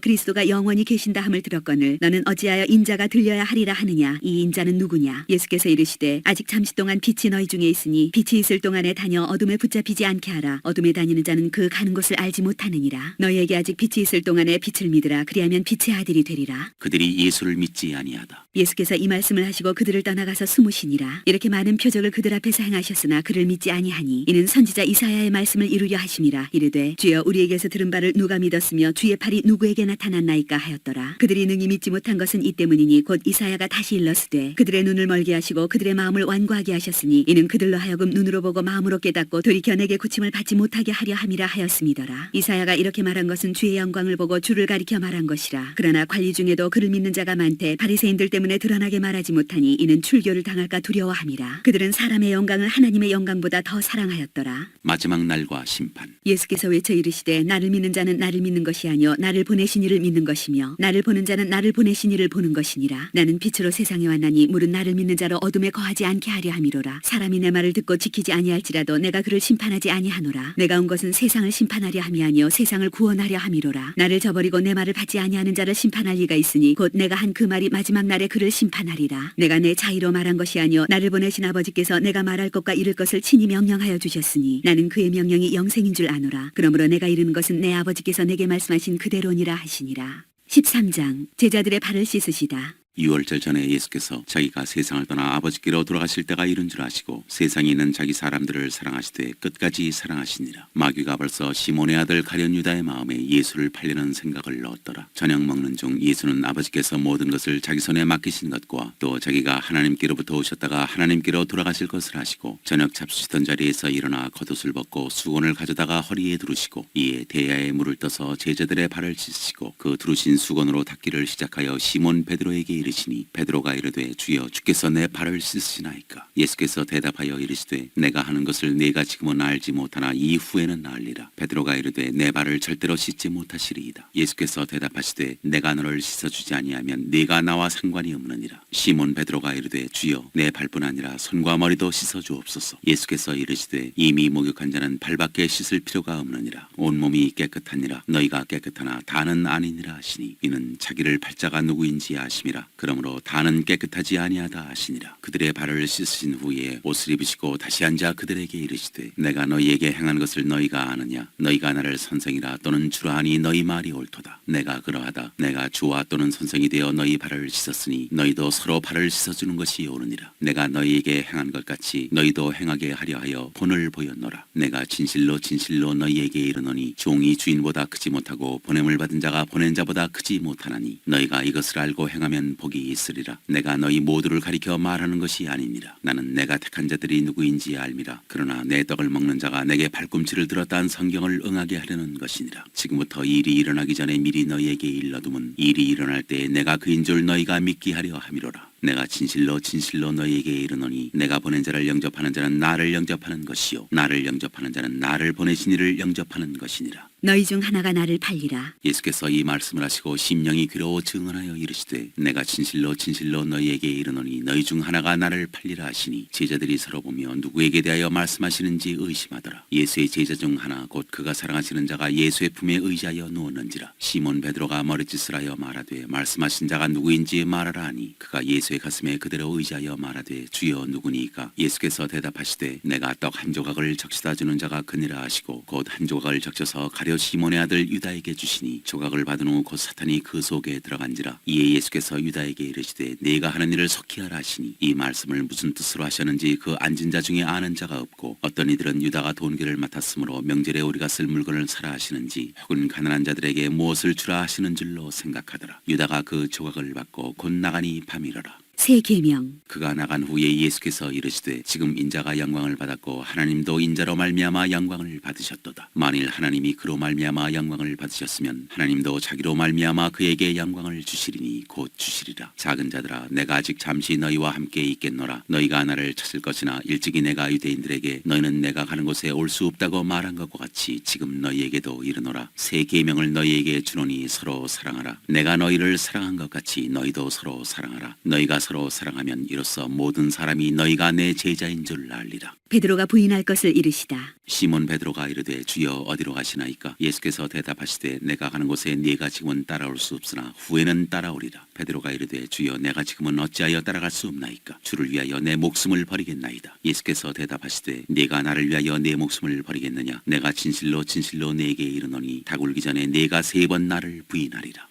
그리스도가 영원히 계신다 함을 들었거늘 너는 어찌하여 인자가 들려야 하리라 하느냐. 이 인자는 누구냐. 예수께서 이르시되 아직 잠시 동안 빛이 너희 중에 있으니 빛이 있을 동안에 다녀 어둠에 붙잡히지 않게 하라. 어둠에 다니는 자는 그 가는 곳을 알지 못하느니라. 너희에게 아직 빛이 있을 동안에 빛을 믿으라. 그리하면 빛의 아들이 되리라. 그들이 예수를 믿지 아니하다. 예수께서 이 말씀을 하시고 그들을 떠나가서 숨으시니라. 이렇게 많은 표적을 그들 앞에서 행하셨으나 그를 믿지 아니하니 이는 선지자 이사야의 말씀을 이루려 하심이라. 이르되 주여 우리에게서 들은 바를 누가 믿었으며 주의 팔이 누구에게 나타났나이까 하였더라. 그들이 능히 믿지 못한 것은 이 때문이니 곧 이사야가 다시 일렀으되 그들의 눈을 멀게 하시고 그들의 마음을 완고하게 하셨으니 이는 그들로 하여금 눈으로 보고 마음으로 깨닫고 돌이켜 내게 고침을 받지 못하게 하려 함이라 하였음이더라. 이사야가 이렇게 말한 것은 주의 영광을 보고 주를 가리켜 말한 것이라. 그러나 관리 중에도 그를 믿는 자가 많되 바리새인들 때문에 드러나게 말하지 못하니 이는 출교를 당할까 두려워함이라. 그들은 사람의 영광을 하나님의 영광보다 더 사랑하였더라. 마지막 날과 심판. 예수께서 외쳐 이르시되 나를 믿는 자는 나를 믿는 것이 아니요 나를 보내신 이를 믿는 것이며 나를 보는 자는 나를 보내신 이를 보는 것이니라. 나는 빛으로 세상에 왔나니 물은 나를 믿는 자로 어둠에 거하지 않게 하려 함이로라. 사람이 내 말을 듣고 지키지 아니할지라도 내가 그를 심판하지 아니하노라. 내가 온 것은 세상을 심판하려 함이 아니요 세상을 구원하려 함이로라. 나를 저버리고 내 말을 받지 아니하는 자를 심판할 리가 있으니 곧 내가 한 그 말이 마지막 날에 그를 심판하리라. 내가 내 자의로 말한 것이 아니요 나를 보내신 아버지께서 내가 말할 것과 이를 것을 친히 명령하여 주셨으니 나는 그의 명령이 영생인 줄 아노라. 그러므로 내가 이르는 것은 내 아버지께서 내게 말씀하신 그대로니라 하시니라. 13장 제자들의 발을 씻으시다. 6월절 전에 예수께서 자기가 세상을 떠나 아버지께로 돌아가실 때가 이른 줄 아시고 세상에 있는 자기 사람들을 사랑하시되 끝까지 사랑하시니라. 마귀가 벌써 시몬의 아들 가룟 유다의 마음에 예수를 팔려는 생각을 넣었더라. 저녁 먹는 중 예수는 아버지께서 모든 것을 자기 손에 맡기신 것과 또 자기가 하나님께로부터 오셨다가 하나님께로 돌아가실 것을 아시고 저녁 잡수시던 자리에서 일어나 겉옷을 벗고 수건을 가져다가 허리에 두르시고 이에 대야에 물을 떠서 제자들의 발을 씻으시고 그 두르신 수건으로 닦기를 시작하여 시몬 베드로에게 이르시니 베드로가 이르되 주여 주께서 내 발을 씻으시나이까. 예수께서 대답하여 이르시되 내가 하는 것을 네가 지금은 알지 못하나 이후에는 알리라. 베드로가 이르되 내 발을 절대로 씻지 못하시리이다. 예수께서 대답하시되 내가 너를 씻어주지 아니하면 네가 나와 상관이 없느니라. 시몬 베드로가 이르되 주여 내 발뿐 아니라 손과 머리도 씻어주옵소서. 예수께서 이르시되 이미 목욕한 자는 발밖에 씻을 필요가 없느니라. 온몸이 깨끗하니라. 너희가 깨끗하나 다는 아니니라 하시니 이는 자기를 팔자가 누구인지 아심이라. 그러므로 다는 깨끗하지 아니하다 하시니라. 그들의 발을 씻으신 후에 옷을 입으시고 다시 앉아 그들에게 이르시되 내가 너희에게 행한 것을 너희가 아느냐. 너희가 나를 선생이라 또는 주라 하니 너희 말이 옳도다. 내가 그러하다. 내가 주와 또는 선생이 되어 너희 발을 씻었으니 너희도 서로 발을 씻어주는 것이 옳으니라. 내가 너희에게 행한 것 같이 너희도 행하게 하려 하여 본을 보였노라. 내가 진실로 진실로 너희에게 이르노니 종이 주인보다 크지 못하고 보냄을 받은 자가 보낸 자보다 크지 못하나니 너희가 이것을 알고 행하면 복이 있으리라. 내가 너희 모두를 가리켜 말하는 것이 아니니라. 나는 내가 택한 자들이 누구인지 알미라. 그러나 내 떡을 먹는 자가 내게 발꿈치를 들었다 한 성경을 응하게 하려는 것이니라. 지금부터 일이 일어나기 전에 미리 너희에게 일러두면 일이 일어날 때에 내가 그인 줄 너희가 믿게 하려 함이로라. 내가 진실로 진실로 너희에게 이르노니 내가 보낸 자를 영접하는 자는 나를 영접하는 것이요 나를 영접하는 자는 나를 보내신 이를 영접하는 것이니라. 너희 중 하나가 나를 팔리라. 예수께서 이 말씀을 하시고 심령이 괴로워 증언하여 이르시되 내가 진실로 진실로 너희에게 이르노니 너희 중 하나가 나를 팔리라 하시니 제자들이 서로 보며 누구에게 대하여 말씀하시는지 의심하더라. 예수의 제자 중 하나 곧 그가 사랑하시는 자가 예수의 품에 의지하여 누웠는지라. 시몬 베드로가 머리짓을 하여 말하되 말씀하신 자가 누구인지 말하라 하니 그가 예수의 가슴에 그대로 의지하여 말하되 주여 누구니까. 예수께서 대답하시되 내가 떡 한 조각을 적시다 주는 자가 그니라 하시고 곧 한 조각을 적셔서 가려 시몬의 아들 유다에게 주시니 조각을 받은 후 곧 사탄이 그 속에 들어간지라. 이에 예수께서 유다에게 이르시되 네가 하는 일을 속히 하라 하시니 이 말씀을 무슨 뜻으로 하셨는지 그 앉은 자 중에 아는 자가 없고 어떤 이들은 유다가 돈계를 맡았으므로 명절에 우리가 쓸 물건을 사라 하시는지 혹은 가난한 자들에게 무엇을 주라 하시는 줄로 생각하더라. 유다가 그 조각을 받고 곧 나가니 밤이러라. 새 계명. 그가 나간 후에 예수께서 이르시되 지금 인자가 영광을 받았고 하나님도 인자로 말미암아 영광을 받으셨도다. 만일 하나님이 그로 말미암아 영광을 받으셨으면 하나님도 자기로 말미암아 그에게 영광을 주시리니 곧 주시리라. 작은 자들아 내가 아직 잠시 너희와 함께 있겠노라. 너희가 나를 찾을 것이나 일찍이 내가 유대인들에게 너희는 내가 가는 곳에 올 수 없다고 말한 것과 같이 지금 너희에게도 이르노라. 새 계명을 너희에게 주노니 서로 사랑하라. 내가 너희를 사랑한 것 같이 너희도 서로 사랑하라. 너희가 서로 사랑하면 이로써 모든 사람이 너희가 내 제자인 줄 알리라. 베드로가 부인할 것을 이르시다. 시몬 베드로가 이르되 주여 어디로 가시나이까? 예수께서 대답하시되 내가 가는 곳에 네가 지금은 따라올 수 없으나 후에는 따라오리라. 베드로가 이르되 주여 내가 지금은 어찌하여 따라갈 수 없나이까? 주를 위하여 내 목숨을 버리겠나이다. 예수께서 대답하시되 네가 나를 위하여 내 목숨을 버리겠느냐? 내가 진실로 진실로 네게 이르노니 닭울기 전에 네가 3번 나를 부인하리라.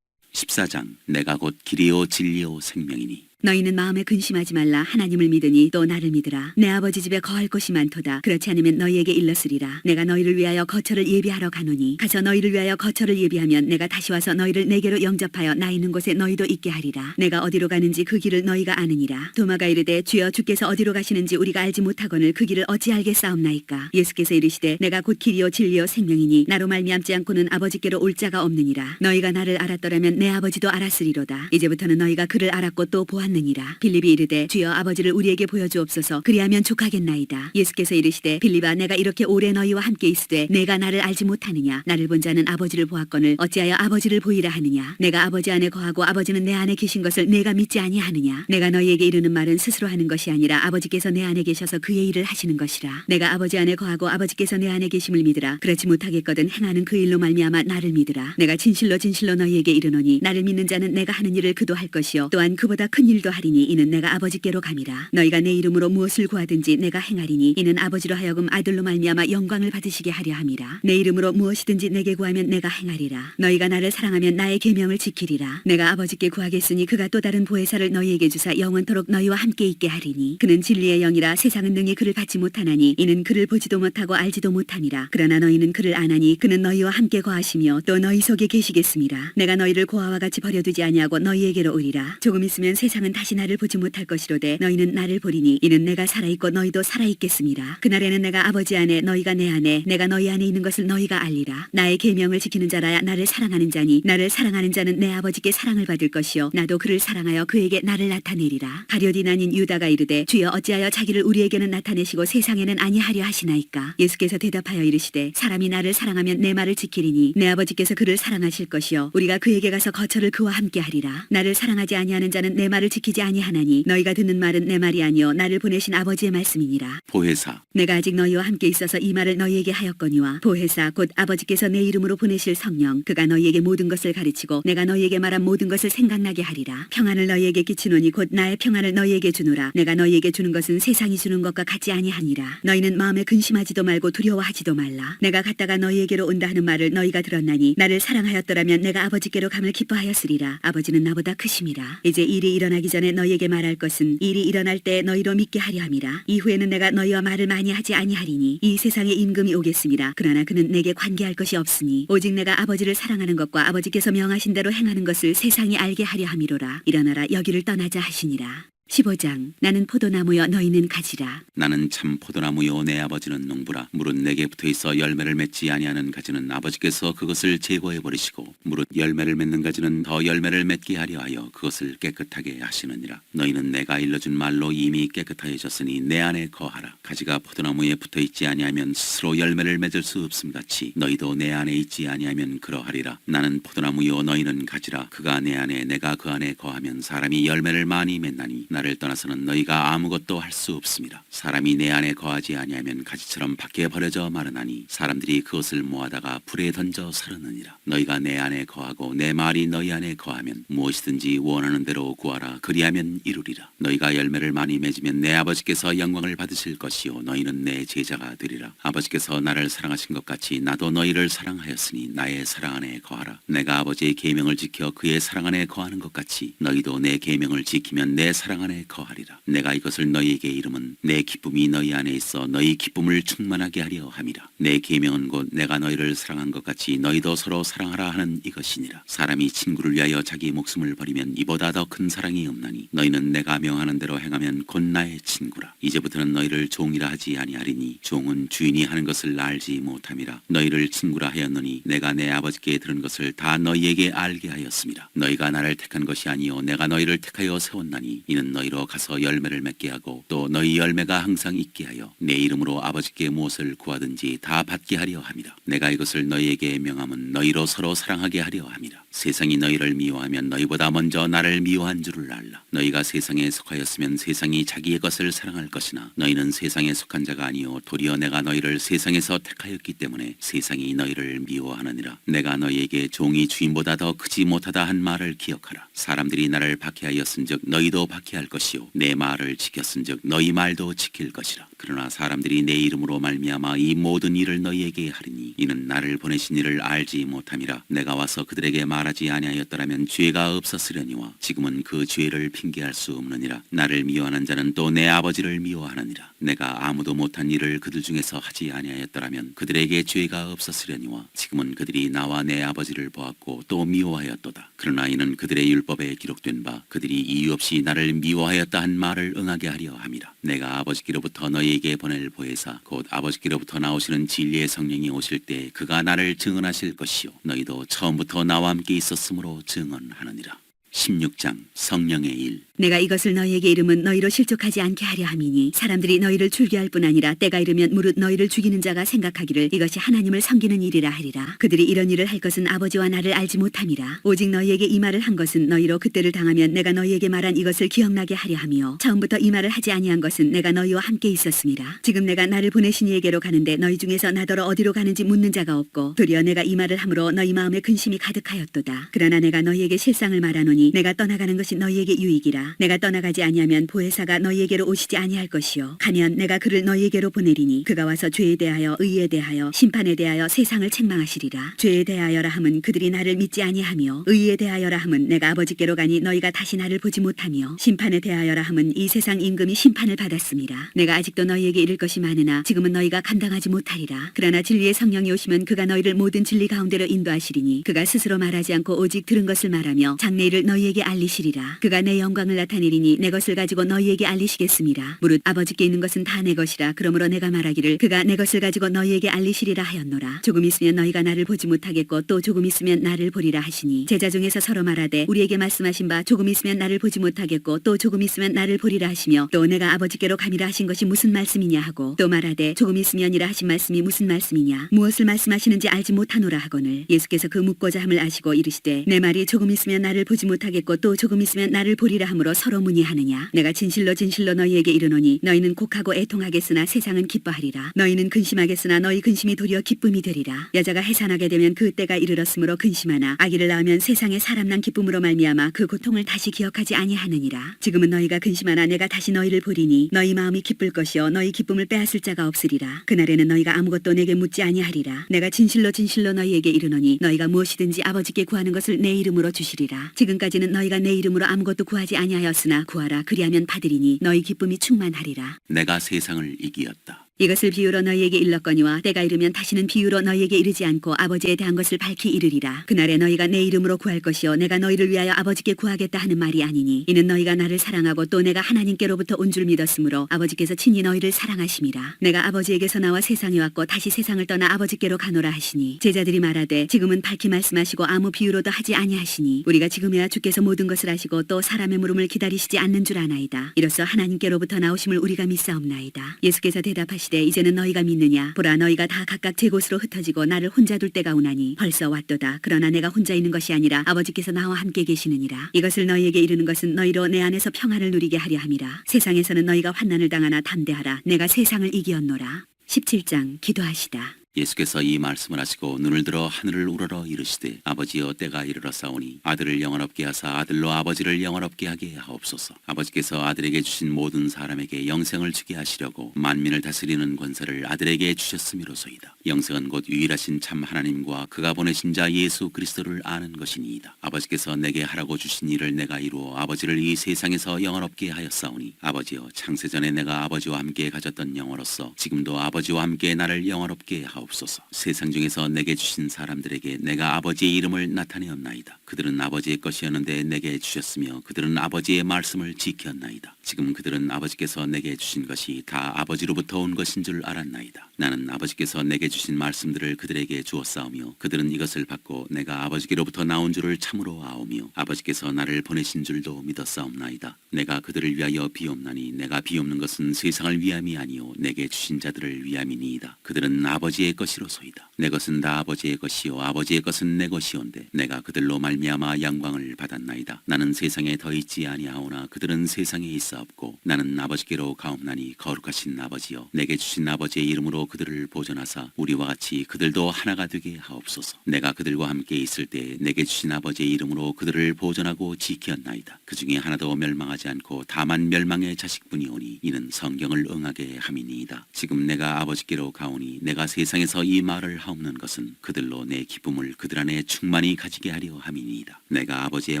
14장 내가 곧 길이요 진리요 생명이니 너희는 마음에 근심하지 말라. 하나님을 믿으니 또 나를 믿으라. 내 아버지 집에 거할 곳이 많도다. 그렇지 않으면 너희에게 일렀으리라. 내가 너희를 위하여 거처를 예비하러 가노니 가서 너희를 위하여 거처를 예비하면 내가 다시 와서 너희를 내게로 영접하여 나 있는 곳에 너희도 있게 하리라. 내가 어디로 가는지 그 길을 너희가 아느니라. 도마가 이르되 주여 주께서 어디로 가시는지 우리가 알지 못하거늘 그 길을 어찌 알겠사옵나이까? 예수께서 이르시되 내가 곧 길이요 진리요 생명이니 나로 말미암지 않고는 아버지께로 올 자가 없느니라. 너희가 나를 알았더라면 내 아버지도 알았으리로다. 이제부터는 너희가 그를 알았고 또 보았느니라. 빌립이 이르되 주여 아버지를 우리에게 보여주옵소서. 그리하면 족하겠나이다. 예수께서 이르시되 빌립아 내가 이렇게 오래 너희와 함께 있으되 내가 나를 알지 못하느냐? 나를 본 자는 아버지를 보았거늘 어찌하여 아버지를 보이라 하느냐? 내가 아버지 안에 거하고 아버지는 내 안에 계신 것을 내가 믿지 아니하느냐? 내가 너희에게 이르는 말은 스스로 하는 것이 아니라 아버지께서 내 안에 계셔서 그의 일을 하시는 것이라. 내가 아버지 안에 거하고 아버지께서 내 안에 계심을 믿으라. 그렇지 못하겠거든 행하는 그 일로 말미암아 나를 믿으라. 내가 진실로 진실로 너희에게 이르노니 나를 믿는 자는 내가 하는 일을 그도 할 것이요 또한 그보다 큰 일도 하리니 이는 내가 아버지께로 감이라. 너희가 내 이름으로 무엇을 구하든지 내가 행하리니 이는 아버지로 하여금 아들로 말미암아 영광을 받으시게 하려 함이라. 내 이름으로 무엇이든지 내게 구하면 내가 행하리라. 너희가 나를 사랑하면 나의 계명을 지키리라. 내가 아버지께 구하겠으니 그가 또 다른 보혜사를 너희에게 주사 영원토록 너희와 함께 있게 하리니 그는 진리의 영이라. 세상은 능히 그를 받지 못하나니 이는 그를 보지도 못하고 알지도 못함이라. 그러나 너희는 그를 아나니 그는 너희와 함께 거하시며 또 너희 속에 계시겠습니다. 내가 너희를 고아와 같이 버려두지 아니하고 너희에게로 오리라. 조금 있으면 세상은 다시 나를 보지 못할 것이로되 너희는 나를 보리니 이는 내가 살아있고 너희도 살아있겠습니다. 그날에는 내가 아버지 안에 너희가 내 안에 내가 너희 안에 있는 것을 너희가 알리라. 나의 계명을 지키는 자라야 나를 사랑하는 자니 나를 사랑하는 자는 내 아버지께 사랑을 받을 것이요 나도 그를 사랑하여 그에게 나를 나타내리라. 가룟 아닌 유다가 이르되 주여 어찌하여 자기를 우리에게는 나타내시고 세상에는 아니하려 하시나이까? 예수께서 대답하여 이르시되 사람이 나를 사랑하면 내 말을 지키리니 내 아버지께서 그를 사랑하실 것이요 우리가 그에게 가서 거처를 그와 함께 하리라. 나를 사랑하지 아니하는 자는 내 말을 지키지 아니하나니 너희가 듣는 말은 내 말이 아니요 나를 보내신 아버지의 말씀이니라. 보혜사 내가 아직 너희와 함께 있어서 이 말을 너희에게 하였거니와 보혜사 곧 아버지께서 내 이름으로 보내실 성령 그가 너희에게 모든 것을 가르치고 내가 너희에게 말한 모든 것을 생각나게 하리라. 평안을 너희에게 끼치노니 곧 나의 평안을 너희에게 주노라. 내가 너희에게 주는 것은 세상이 주는 것과 같지 아니하니라. 너희는 마음에 근심하지도 말고 두려워하지도 말라. 내가 갔다가 너희에게로 온다 하는 말을 너희가 들었나니 나를 사랑하였더라면 내가 아버지께로 감을 기뻐하였으리라. 아버지는 나보다 크심이라. 이제 일이 일어나기 전에 너희에게 말할 것은 일이 일어날 때 너희로 믿게 하려 함이라. 이후에는 내가 너희와 말을 많이 하지 아니하리니 이 세상에 임금이 오겠습니다. 그러나 그는 내게 관계할 것이 없으니 오직 내가 아버지를 사랑하는 것과 아버지께서 명하신 대로 행하는 것을 세상이 알게 하려 함이로라. 일어나라 여기를 떠나자 하시니라. 15장 나는 포도나무여 너희는 가지라. 나는 참 포도나무요 내 아버지는 농부라. 물은 내게 붙어있어 열매를 맺지 아니하는 가지는 아버지께서 그것을 제거해 버리시고 무릇 열매를 맺는 가지는 더 열매를 맺게 하려 하여 그것을 깨끗하게 하시느니라. 너희는 내가 일러준 말로 이미 깨끗하여졌으니 내 안에 거하라. 가지가 포도나무에 붙어있지 아니하면 스스로 열매를 맺을 수 없음 같이 너희도 내 안에 있지 아니하면 그러하리라. 나는 포도나무요 너희는 가지라. 그가 내 안에 내가 그 안에 거하면 사람이 열매를 많이 맺나니 나를 떠나서는 너희가 아무것도 할 수 없습니다. 사람이 내 안에 거하지 아니하면 가지처럼 밖에 버려져 마르나니 사람들이 그것을 모아다가 불에 던져 사르느니라. 너희가 내 안에 거하고 내 말이 너희 안에 거하면 무엇이든지 원하는 대로 구하라. 그리하면 이루리라. 너희가 열매를 많이 맺으면 내 아버지께서 영광을 받으실 것이요 너희는 내 제자가 되리라. 아버지께서 나를 사랑하신 것 같이 나도 너희를 사랑하였으니 나의 사랑 안에 거하라. 내가 아버지의 계명을 지켜 그의 사랑 안에 거하는 것 같이 너희도 내 계명을 지키면 내 사랑 땅 안에 거하리라. 내가 이것을 너희에게 이름은 내 기쁨이 너희 안에 있어 너희 기쁨을 충만하게 하려 함이라. 내 계명은 곧 내가 너희를 사랑한 것 같이 너희도 서로 사랑하라 하는 이것이니라. 사람이 친구를 위하여 자기 목숨을 버리면 이보다 더 큰 사랑이 없나니 너희는 내가 명하는 대로 행하면 곧 나의 친구라. 이제부터는 너희를 종이라 하지 아니하리니 종은 주인이 하는 것을 알지 못함이라. 너희를 친구라 하였노니 내가 내 아버지께 들은 것을 다 너희에게 알게 하였음이라. 너희가 나를 택한 것이 아니요 내가 너희를 택하여 세웠나니 이는 너희로 가서 열매를 맺게 하고 또 너희 열매가 항상 있게 하여 내 이름으로 아버지께 무엇을 구하든지 다 받게 하려 함이라. 내가 이것을 너희에게 명함은 너희로 서로 사랑하게 하려 함이라. 세상이 너희를 미워하면 너희보다 먼저 나를 미워한 줄을 알라. 너희가 세상에 속하였으면 세상이 자기의 것을 사랑할 것이나 너희는 세상에 속한 자가 아니요 도리어 내가 너희를 세상에서 택하였기 때문에 세상이 너희를 미워하느니라. 내가 너희에게 종이 주인보다 더 크지 못하다 한 말을 기억하라. 사람들이 나를 박해하였은즉 너희도 박해할 것이요 내 말을 지켰은즉 너희 말도 지킬 것이라. 그러나 사람들이 내 이름으로 말미암아 이 모든 일을 너희에게 하리니 이는 나를 보내신 이를 알지 못함이라. 내가 와서 그들에게 말하지 아니하였더라면 죄가 없었으려니와 지금은 그 죄를 핑계할 수 없느니라. 나를 미워하는 자는 또 내 아버지를 미워하느니라. 내가 아무도 못한 일을 그들 중에서 하지 아니하였더라면 그들에게 죄가 없었으려니와 지금은 그들이 나와 내 아버지를 보았고 또 미워하였도다. 그러나 이는 그들의 율법에 기록된 바 그들이 이유 없이 나를 미워하였다 한 말을 응하게 하려 함이라. 내가 아버지께로부터 너희에게 보낼 보혜사 곧 아버지께로부터 나오시는 진리의 성령이 오실 때 그가 나를 증언하실 것이요 너희도 처음부터 나와 함께 있었으므로 증언하느니라. 16장 성령의 일. 내가 이것을 너희에게 이름은 너희로 실족하지 않게 하려 함이니 사람들이 너희를 줄게할 뿐 아니라 때가 이르면 무릇 너희를 죽이는 자가 생각하기를 이것이 하나님을 섬기는 일이라 하리라. 그들이 이런 일을 할 것은 아버지와 나를 알지 못함이라. 오직 너희에게 이 말을 한 것은 너희로 그때를 당하면 내가 너희에게 말한 이것을 기억나게 하려 하며 처음부터 이 말을 하지 아니한 것은 내가 너희와 함께 있었음이라. 지금 내가 나를 보내신 이에게로 가는데 너희 중에서 나더러 어디로 가는지 묻는 자가 없고 도리어 내가 이 말을 함으로 너희 마음에 근심이 가득하였도다. 그러나 내가 너희에게 실상을 말하노니 내가 떠나가는 것이 너희에게 유익이라. 내가 떠나가지 아니하면 보혜사가 너희에게로 오시지 아니할 것이요 가면 내가 그를 너희에게로 보내리니 그가 와서 죄에 대하여 의에 대하여 심판에 대하여 세상을 책망하시리라. 죄에 대하여라 함은 그들이 나를 믿지 아니하며 의에 대하여라 함은 내가 아버지께로 가니 너희가 다시 나를 보지 못하며 심판에 대하여라 함은 이 세상 임금이 심판을 받았음이라. 내가 아직도 너희에게 이를 것이 많으나 지금은 너희가 감당하지 못하리라. 그러나 진리의 성령이 오시면 그가 너희를 모든 진리 가운데로 인도하시리니 그가 스스로 말하지 않고 오직 들은 것을 말하며 장래일을 너희에게 알리시리라. 그가 내 영광을 나타내리니 내 것을 가지고 너희에게 알리시겠음이라. 무릇 아버지께 있는 것은 다 내 것이라. 그러므로 내가 말하기를 그가 내 것을 가지고 너희에게 알리시리라 하였노라. 조금 있으면 너희가 나를 보지 못하겠고 또 조금 있으면 나를 보리라 하시니 제자 중에서 서로 말하되 우리에게 말씀하신 바 조금 있으면 나를 보지 못하겠고 또 조금 있으면 나를 보리라 하시며 또 내가 아버지께로 감이라 하신 것이 무슨 말씀이냐 하고 또 말하되 조금 있으면이라 하신 말씀이 무슨 말씀이냐 무엇을 말씀하시는지 알지 못하노라 하거늘 예수께서 그 묻고자 함을 아시고 이르시되 내 말이 조금 있으면 나를 보지 못하겠고 또 조금 있으면 나를 보리라 함으로 서로 문의하느냐. 내가 진실로 진실로 너희에게 이르노니 너희는 곡하고 애통하겠으나 세상은 기뻐하리라. 너희는 근심하겠으나 너희 근심이 도리어 기쁨이 되리라. 여자가 해산하게 되면 그 때가 이르렀으므로 근심하나 아기를 낳으면 세상에 사람 난 기쁨으로 말미암아 그 고통을 다시 기억하지 아니하느니라. 지금은 너희가 근심하나 내가 다시 너희를 보리니 너희 마음이 기쁠 것이요 너희 기쁨을 빼앗을 자가 없으리라. 그날에는 너희가 아무것도 내게 묻지 아니하리라. 내가 진실로 진실로 너희에게 이르노니 너희가 무엇이든지 아버지께 구하는 것을 내 이름으로 주시리라. 지금까지는 너희가 내 이름으로 아무것도 구하지 아니하였으나 구하라 그리하면 받으리니 너희 기쁨이 충만하리라. 내가 세상을 이기었다. 이것을 비유로 너희에게 일렀거니와 때가 이르면 다시는 비유로 너희에게 이르지 않고 아버지에 대한 것을 밝히 이르리라. 그날에 너희가 내 이름으로 구할 것이요 내가 너희를 위하여 아버지께 구하겠다 하는 말이 아니니 이는 너희가 나를 사랑하고 또 내가 하나님께로부터 온 줄 믿었으므로 아버지께서 친히 너희를 사랑하심이라. 내가 아버지에게서 나와 세상에 왔고 다시 세상을 떠나 아버지께로 가노라 하시니 제자들이 말하되 지금은 밝히 말씀하시고 아무 비유로도 하지 아니하시니 우리가 지금에야 주께서 모든 것을 아시고 또 사람의 물음을 기다리시지 않는 줄 아나이다. 이로써 하나님께로부터 나오심을 우리가 믿사옵나이다. 예수께서 대답하시되 이제는 너희가 믿느냐. 보라 너희가 다 각각 제 곳으로 흩어지고 나를 혼자 둘 때가 오나니 벌써 왔도다. 그러나 내가 혼자 있는 것이 아니라 아버지께서 나와 함께 계시느니라. 이것을 너희에게 이르는 것은 너희로 내 안에서 평안을 누리게 하려 함이라. 세상에서는 너희가 환난을 당하나 담대하라. 내가 세상을 이기었노라. 17장 기도하시다. 예수께서 이 말씀을 하시고 눈을 들어 하늘을 우러러 이르시되 아버지여 때가 이르렀사오니 아들을 영원롭게 하사 아들로 아버지를 영원롭게 하게 하옵소서. 아버지께서 아들에게 주신 모든 사람에게 영생을 주게 하시려고 만민을 다스리는 권세를 아들에게 주셨음이로소이다. 영생은 곧 유일하신 참 하나님과 그가 보내신 자 예수 그리스도를 아는 것이니이다. 아버지께서 내게 하라고 주신 일을 내가 이루어 아버지를 이 세상에서 영원롭게 하였사오니 아버지여 창세전에 내가 아버지와 함께 가졌던 영어로서 지금도 아버지와 함께 나를 영원롭게 하옵소서. 세상 중에서 내게 주신 사람들에게 내가 아버지의 이름을 나타내었나이다. 그들은 아버지의 것이었는데 내게 주셨으며 그들은 아버지의 말씀을 지켰나이다. 지금 그들은 아버지께서 내게 주신 것이 다 아버지로부터 온 것인 줄 알았나이다. 나는 아버지께서 내게 주신 말씀들을 그들에게 주었사오며 그들은 이것을 받고 내가 아버지께로부터 나온 줄을 참으로 아오며 아버지께서 나를 보내신 줄도 믿었사옵나이다. 내가 그들을 위하여 비옵나니 내가 비옵는 것은 세상을 위함이 아니요 내게 주신 자들을 위함이니이다. 그들은 아버지의 것이로소이다. 내 것은 다 아버지의 것이요 아버지의 것은 내 것이온데 내가 그들로 말미암아 영광을 받았나이다. 나는 세상에 더 있지 아니하오나 그들은 세상에 있사옵고 나는 아버지께로 가옵나니 거룩하신 아버지여 내게 주신 아버지의 이름으로 그들을 보존하사 우리와 같이 그들도 하나가 되게 하옵소서. 내가 그들과 함께 있을 때 내게 주신 아버지의 이름으로 그들을 보존하고 지켰나이다. 그 중에 하나도 멸망하지 않고 다만 멸망의 자식뿐이오니 이는 성경을 응하게 함이니이다. 지금 내가 아버지께로 가오니 내가 세상에서 이 말을 하옵는 것은 그들로 내 기쁨을 그들 안에 충만히 가지게 하려 함이니이다. 내가 아버지의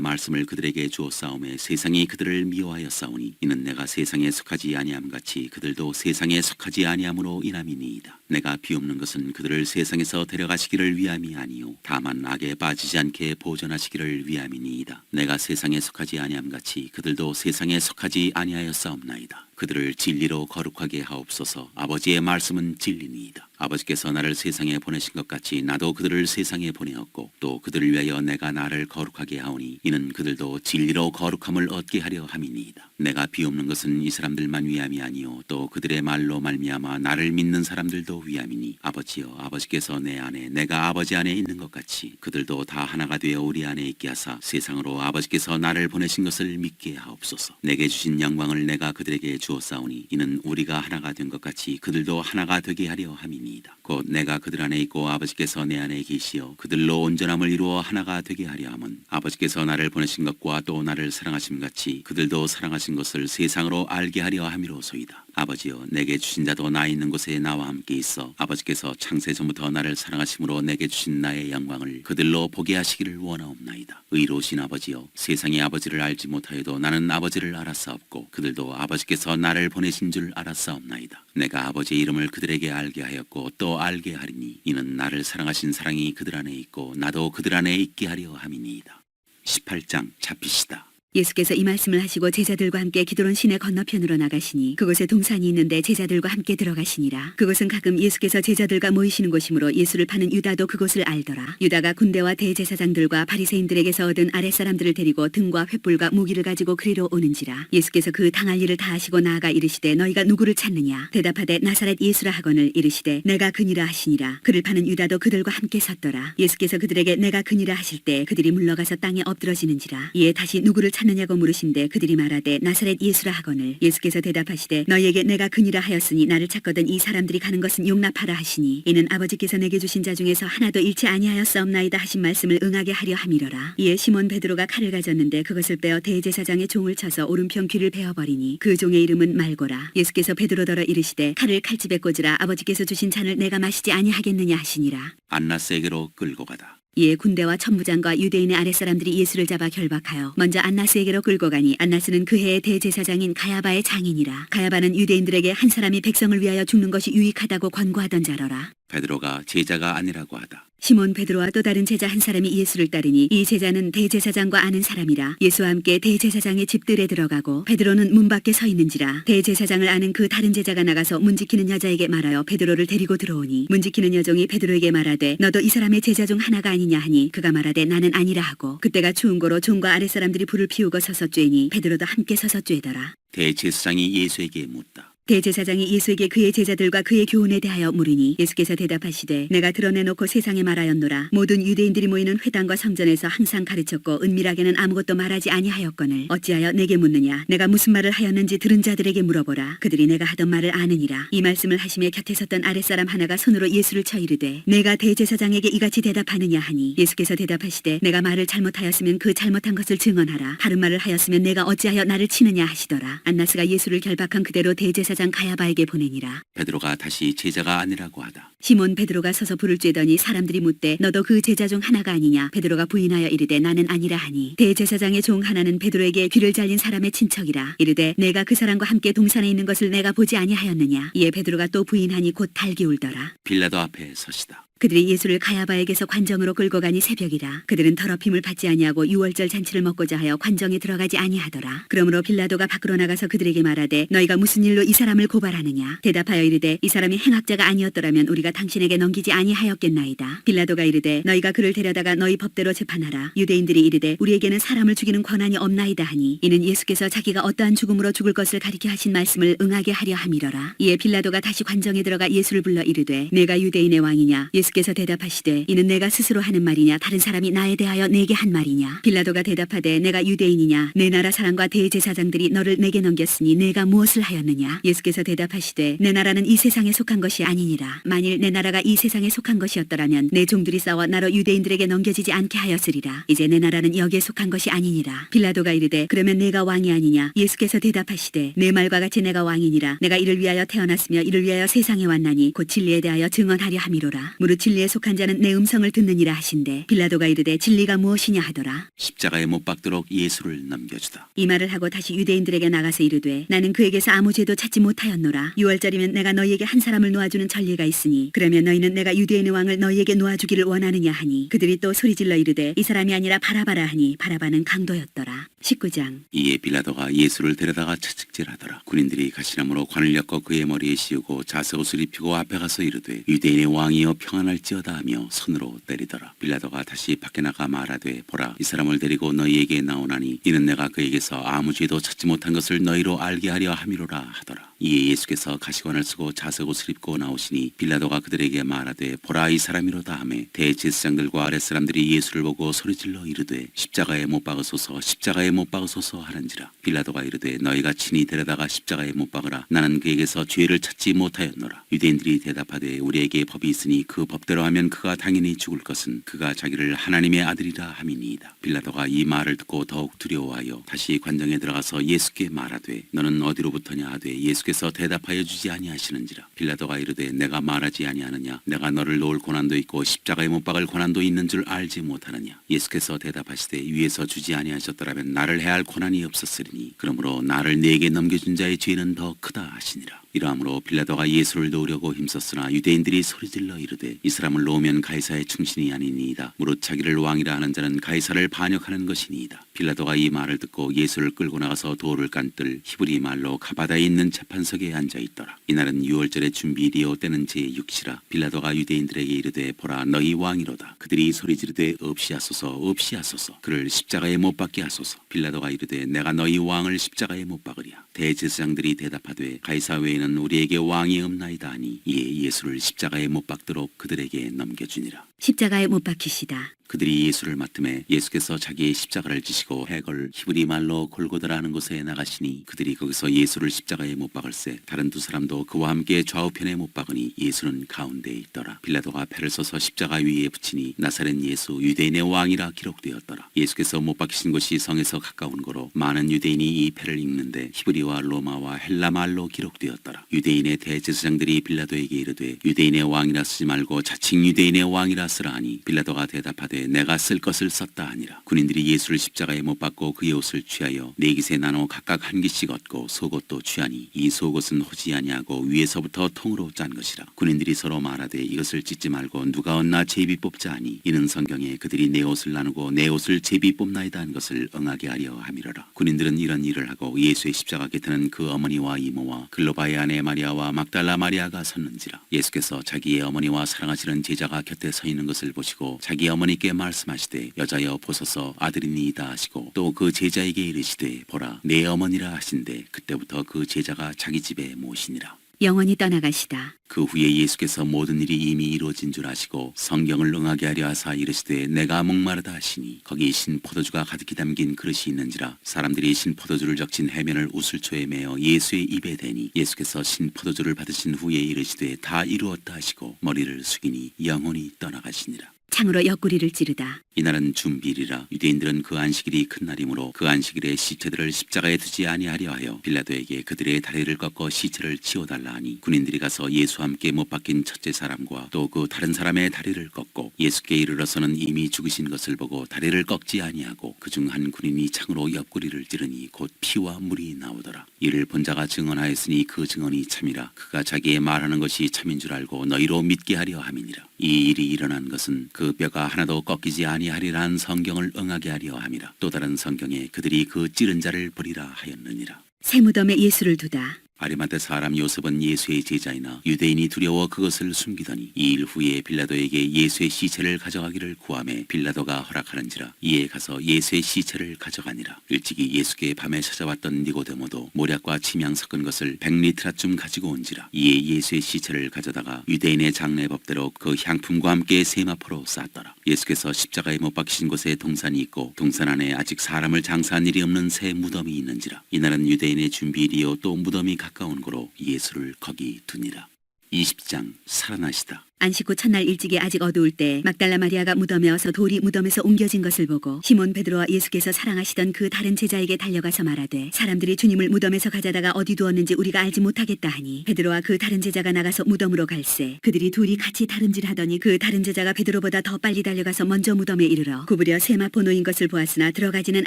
말씀을 그들에게 주었사오매 세상이 그들을 미워하였사오니 이는 내가 세상에 속하지 아니함 같이 그들도 세상에 속하지 아니함으로 인함이니이다. 내가 비옵는 것은 그들을 세상에서 데려가시기를 위함이 아니요 다만 악에 빠지지 않게 보존하시기를 위함이니이다. 내가 세상에 속하지 아니함 같이 그들도 세상에 속하지 아니하였사옵나이다. 그들을 진리로 거룩하게 하옵소서. 아버지의 말씀은 진리니이다. 아버지께서 나를 세상에 보내신 것 같이 나도 그들을 세상에 보내었고 또 그들을 위하여 내가 나를 거룩하게 하오니 이는 그들도 진리로 거룩함을 얻게 하려 함이니이다. 내가 비옵는 것은 이 사람들만 위함이 아니요 또 그들의 말로 말미암아 나를 믿는 사람들도 위함이니 아버지여 아버지께서 내 안에 내가 아버지 안에 있는 것 같이 그들도 다 하나가 되어 우리 안에 있게 하사 세상으로 아버지께서 나를 보내신 것을 믿게 하옵소서. 내게 주신 영광을 내가 그들에게 주었사오니 이는 우리가 하나가 된 것 같이 그들도 하나가 되게 하려 함이니이다. 곧 내가 그들 안에 있고 아버지께서 내 안에 계시어 그들로 온전함을 이루어 하나가 되게 하려 함은 아버지께서 나를 보내신 것과 또 나를 사랑하심 같이 그들도 사랑하신 것을 세상으로 알게 하려 함이로소이다. 아버지여 내게 주신 자도 나 있는 곳에 나와 함께 있어 아버지께서 창세 전부터 나를 사랑하심으로 내게 주신 나의 영광을 그들로 보게 하시기를 원하옵나이다. 의로우신 아버지여 세상이 아버지를 알지 못하여도 나는 아버지를 알았사옵고 그들도 아버지께서 나를 보내신 줄 알았사옵나이다. 내가 아버지의 이름을 그들에게 알게 하였고 또 알게 하리니 이는 나를 사랑하신 사랑이 그들 안에 있고 나도 그들 안에 있게 하려 함이니이다. 18장 잡히시다. 예수께서 이 말씀을 하시고 제자들과 함께 기드론 시내 건너편으로 나가시니 그곳에 동산이 있는데 제자들과 함께 들어가시니라. 그곳은 가끔 예수께서 제자들과 모이시는 곳이므로 예수를 파는 유다도 그곳을 알더라. 유다가 군대와 대제사장들과 바리새인들에게서 얻은 아랫사람들을 데리고 등과 횃불과 무기를 가지고 그리로 오는지라. 예수께서 그 당할 일을 다 하시고 나아가 이르시되 너희가 누구를 찾느냐 대답하되 나사렛 예수라 하거늘 이르시되 내가 그니라 하시니라. 그를 파는 유다도 그들과 함께 섰더라. 예수께서 그들에게 내가 그니라 하실 때 그들이 물러가서 땅에 엎드러지는지라. 이에 다시 누구를 찾느냐고 물으신데 그들이 말하되 나사렛 예수라 하거늘 예수께서 대답하시되 너희에게 내가 그니라 하였으니 나를 찾거든 이 사람들이 가는 것은 용납하라 하시니 이는 아버지께서 내게 주신 자 중에서 하나도 잃지 아니하였사옵나이다 하신 말씀을 응하게 하려 함이로라. 이에 시몬 베드로가 칼을 가졌는데 그것을 빼어 대제사장의 종을 쳐서 오른편 귀를 베어버리니 그 종의 이름은 말고라. 예수께서 베드로더러 이르시되 칼을 칼집에 꽂으라. 아버지께서 주신 잔을 내가 마시지 아니하겠느냐 하시니라. 안나스에게로 끌고 가다. 이에 군대와 천부장과 유대인의 아랫사람들이 예수를 잡아 결박하여 먼저 안나스에게로 끌고 가니 안나스는 그 해의 대제사장인 가야바의 장인이라. 가야바는 유대인들에게 한 사람이 백성을 위하여 죽는 것이 유익하다고 권고하던 자로라. 베드로가 제자가 아니라고 하다. 시몬 베드로와 또 다른 제자 한 사람이 예수를 따르니 이 제자는 대제사장과 아는 사람이라. 예수와 함께 대제사장의 집들에 들어가고 베드로는 문 밖에 서 있는지라. 대제사장을 아는 그 다른 제자가 나가서 문 지키는 여자에게 말하여 베드로를 데리고 들어오니 문 지키는 여종이 베드로에게 말하되 너도 이 사람의 제자 중 하나가 아니냐 하니 그가 말하되 나는 아니라 하고 그때가 추운 고로 종과 아랫사람들이 불을 피우고 서서 쬐니 베드로도 함께 서서 쬐더라. 대제사장이 예수에게 묻다. 대제사장이 예수에게 그의 제자들과 그의 교훈에 대하여 물으니 예수께서 대답하시되 내가 드러내놓고 세상에 말하였노라. 모든 유대인들이 모이는 회당과 성전에서 항상 가르쳤고 은밀하게는 아무것도 말하지 아니하였거늘 어찌하여 내게 묻느냐. 내가 무슨 말을 하였는지 들은 자들에게 물어보라. 그들이 내가 하던 말을 아느니라. 이 말씀을 하시며 곁에 섰던 아랫사람 하나가 손으로 예수를 쳐 이르되 내가 대제사장에게 이같이 대답하느냐 하니 예수께서 대답하시되 내가 말을 잘못하였으면 그 잘못한 것을 증언하라. 바른 말을 하였으면 내가 어찌하여 나를 치느냐 하시더라. 안나스가 예수를 결박한 그대로 대제사장 가야바에게 보내니라. 베드로가 다시 제자가 아니라고 하다. 시몬 베드로가 서서 불을 쬐더니 사람들이 묻되 너도 그 제자 중 하나가 아니냐. 베드로가 부인하여 이르되 나는 아니라 하니 대제사장의 종 하나는 베드로에게 귀를 잘린 사람의 친척이라. 이르되 내가 그 사람과 함께 동산에 있는 것을 내가 보지 아니하였느냐. 이에 베드로가 또 부인하니 곧 달기 울더라. 빌라도 앞에 서시다. 그들이 예수를 가야바에게서 관정으로 끌고 가니 새벽이라. 그들은 더럽힘을 받지 아니하고 유월절 잔치를 먹고자 하여 관정에 들어가지 아니하더라. 그러므로 빌라도가 밖으로 나가서 그들에게 말하되 너희가 무슨 일로 이 사람을 고발하느냐. 대답하여 이르되 이 사람이 행악자가 아니었더라면 우리가 당신에게 넘기지 아니하였겠나이다. 빌라도가 이르되 너희가 그를 데려다가 너희 법대로 재판하라. 유대인들이 이르되 우리에게는 사람을 죽이는 권한이 없나이다 하니 이는 예수께서 자기가 어떠한 죽음으로 죽을 것을 가리켜 하신 말씀을 응하게 하려 함이러라. 이에 빌라도가 다시 관정에 들어가 예수를 불러 이르되 내가 유대인의 왕이냐. 예수께서 대답하시되 이는 내가 스스로 하는 말이냐 다른 사람이 나에 대하여 내게 한 말이냐. 빌라도가 대답하되 내가 유대인이냐. 내 나라 사람과 대제사장들이 너를 내게 넘겼으니 내가 무엇을 하였느냐. 예수께서 대답하시되 내 나라는 이 세상에 속한 것이 아니니라. 만일 내 나라가 이 세상에 속한 것이었더라면 내 종들이 싸워 나로 유대인들에게 넘겨지지 않게 하였으리라. 이제 내 나라는 여기에 속한 것이 아니니라. 빌라도가 이르되 그러면 내가 왕이 아니냐. 예수께서 대답하시되 내 말과 같이 내가 왕이니라. 내가 이를 위하여 태어났으며 이를 위하여 세상에 왔나니 곧 진리에 대하여 증언하려 함이로라. 무릇 진리에 속한 자는 내 음성을 듣느니라 하신대 빌라도가 이르되 진리가 무엇이냐 하더라. 십자가에 못 박도록 예수를 넘겨주다. 이 말을 하고 다시 유대인들에게 나가서 이르되 나는 그에게서 아무 죄도 찾지 못하였노라. 6월절이면 내가 너희에게 한 사람을 놓아주는 전례가 있으니 그러면 너희는 내가 유대인의 왕을 너희에게 놓아주기를 원하느냐 하니 그들이 또 소리질러 이르되 이 사람이 아니라 바라바라 하니 바라바는 강도였더라. 19장. 이에 빌라도가 예수를 데려다가 채찍질하더라. 군인들이 가시나무로 관을 엮어 그의 머리에 씌우고 자색옷을 입히고 앞에 가서 이르되 유대인의 왕이여 평안할지어다 하며 손으로 때리더라. 빌라도가 다시 밖에 나가 말하되 보라 이 사람을 데리고 너희에게 나오나니 이는 내가 그에게서 아무 죄도 찾지 못한 것을 너희로 알게 하려 함이로라 하더라. 이에 예수께서 가시관을 쓰고 자색옷을 입고 나오시니 빌라도가 그들에게 말하되 보라 이 사람이로다 하매 대제사장들과 아랫사람들이 예수를 보고 소리질러 이르되 십자가에 못 박으소서 십자가에 못 박으소서 하는지라. 빌라도가 이르되 너희가 친히 데려다가 십자가에 못 박으라. 나는 그에게서 죄를 찾지 못하였노라. 유대인들이 대답하되 우리에게 법이 있으니 그 법대로 하면 그가 당연히 죽을 것은 그가 자기를 하나님의 아들이라 함이니이다. 빌라도가 이 말을 듣고 더욱 두려워하여 다시 관정에 들어가서 예수께 말하되 너는 어디로부터냐 하되 예수께서 대답하여 주지 아니하시는지라. 빌라도가 이르되 내가 말하지 아니하느냐. 내가 너를 놓을 고난도 있고 십자가에 못 박을 고난도 있는 줄 알지 못하느냐. 예수께서 대답하시되 위에서 주지 아니하셨더라면 나를 해할 고난이 없었으리니 그러므로 나를 네게 넘겨준 자의 죄는 더 크다 하시니라. 이러함으로 빌라도가 예수를 놓으려고 힘썼으나 유대인들이 소리질러 이르되 이 사람을 놓으면 가이사의 충신이 아니니이다. 무릇 자기를 왕이라 하는 자는 가이사를 반역하는 것이니이다. 빌라도가 이 말을 듣고 예수를 끌고 나가서 돌을 깐뜰 히브리 말로 가바다에 있는 재판석에 앉아있더라. 이날은 유월절의 준비리오 때는 제6시라. 빌라도가 유대인들에게 이르되 보라 너희 왕이로다. 그들이 소리지르되 없이하소서 없이하소서 그를 십자가에 못 박게 하소서. 빌라도가 이르되 내가 너희 왕을 십자가에 못 박으랴. 대제사장들이 대답하되 가이사 외에는 우리에게 왕이 없나이다 하니 이에 예수를 십자가에 못 박도록 그들에게 넘겨주니라. 십자가에 못 박히시다. 그들이 예수를 맡음에 예수께서 자기의 십자가를 지시고 해걸 히브리 말로 골고다라 하는 곳에 나가시니 그들이 거기서 예수를 십자가에 못 박을새 다른 두 사람도 그와 함께 좌우편에 못 박으니 예수는 가운데에 있더라. 빌라도가 패를 써서 십자가 위에 붙이니 나사렛 예수 유대인의 왕이라 기록되었더라. 예수께서 못 박히신 곳이 성에서 가까운 거로 많은 유대인이 이 패를 읽는데 히브리와 로마와 헬라 말로 기록되었더라. 유대인의 대제사장들이 빌라도에게 이르되 유대인의 왕이라 쓰지 말고 자칭 유대인의 왕이라 쓰라 하니 빌라도가 대답하되 내가 쓸 것을 썼다 하니라. 군인들이 예수를 십자가에 못 박고 그의 옷을 취하여 네 깃에 나눠 각각 한 깃씩 얻고 속옷도 취하니 이 속옷은 호지 아니하고 위에서부터 통으로 짠 것이라. 군인들이 서로 말하되 이것을 찢지 말고 누가 얻나 제비 뽑자 하니 이는 성경에 그들이 내 옷을 나누고 내 옷을 제비 뽑나이다 한 것을 응하게 하려 함이로라. 군인들은 이런 일을 하고 예수의 십자가 곁에는 그 어머니와 이모와 글로바의 아내 마리아와 막달라 마리아가 섰는지라. 예수께서 자기의 어머니와 사랑하시는 제자가 곁에 서 있는 것을 보시고 자기 어머니께 제자들에게 말씀하시되 여자여 보소서 아들이니이다 하시고 또 그 제자에게 이르시되 보라 내 어머니라 하신대 그때부터 그 제자가 자기 집에 모시니라. 영원히 떠나가시다. 그 후에 예수께서 모든 일이 이미 이루어진 줄 아시고 성경을 응하게 하려 하사 이르시되 내가 목마르다 하시니 거기 신 포도주가 가득히 담긴 그릇이 있는지라 사람들이 신 포도주를 적신 해면을 우슬초에 매어 예수의 입에 대니 예수께서 신 포도주를 받으신 후에 이르시되 다 이루었다 하시고 머리를 숙이니 영원히 떠나가시니라. 창으로 옆구리를 찌르다. 이날은 준비일이라 유대인들은 그 안식일이 큰 날이므로 그 안식일에 시체들을 십자가에 두지 아니하려 하여 빌라도에게 그들의 다리를 꺾어 시체를 치워달라 하니 군인들이 가서 예수와 함께 못 박힌 첫째 사람과 또 그 다른 사람의 다리를 꺾고 예수께 이르러서는 이미 죽으신 것을 보고 다리를 꺾지 아니하고 그중 한 군인이 창으로 옆구리를 찌르니 곧 피와 물이 나오더라. 이를 본 자가 증언하였으니 그 증언이 참이라. 그가 자기의 말하는 것이 참인 줄 알고 너희로 믿게 하려 함이니라. 이 일이 일어난 것은 그 뼈가 하나도 꺾이지 아니하리라는 성경을 응하게 하려 함이라. 또 다른 성경에 그들이 그 찌른 자를 버리라 하였느니라. 새 무덤에 예수를 두다. 아리마대 사람 요셉은 예수의 제자이나 유대인이 두려워 그것을 숨기더니 이 일 후에 빌라도에게 예수의 시체를 가져가기를 구하매 빌라도가 허락하는지라. 이에 가서 예수의 시체를 가져가니라. 일찍이 예수께 밤에 찾아왔던 니고데모도 모략과 침향 섞은 것을 100리트라쯤 가지고 온지라. 이에 예수의 시체를 가져다가 유대인의 장례법대로 그 향품과 함께 세마포로 쌌더라. 예수께서 십자가에 못 박히신 곳에 동산이 있고 동산 안에 아직 사람을 장사한 일이 없는 새 무덤이 있는지라. 이날은 유대인의 준비일이요 또 무덤이 가까운 고로 예수를 거기 두니라. 20장 살아나시다. 안식 후 첫날 일찍이 아직 어두울 때 막달라 마리아가 무덤에 어서 돌이 무덤에서 옮겨진 것을 보고 시몬 베드로와 예수께서 사랑하시던 그 다른 제자에게 달려가서 말하되 사람들이 주님을 무덤에서 가져다가 어디 두었는지 우리가 알지 못하겠다 하니 베드로와 그 다른 제자가 나가서 무덤으로 갈새 그들이 둘이 같이 다름질하더니 그 다른 제자가 베드로보다 더 빨리 달려가서 먼저 무덤에 이르러 구부려 세마포 놓인 것을 보았으나 들어가지는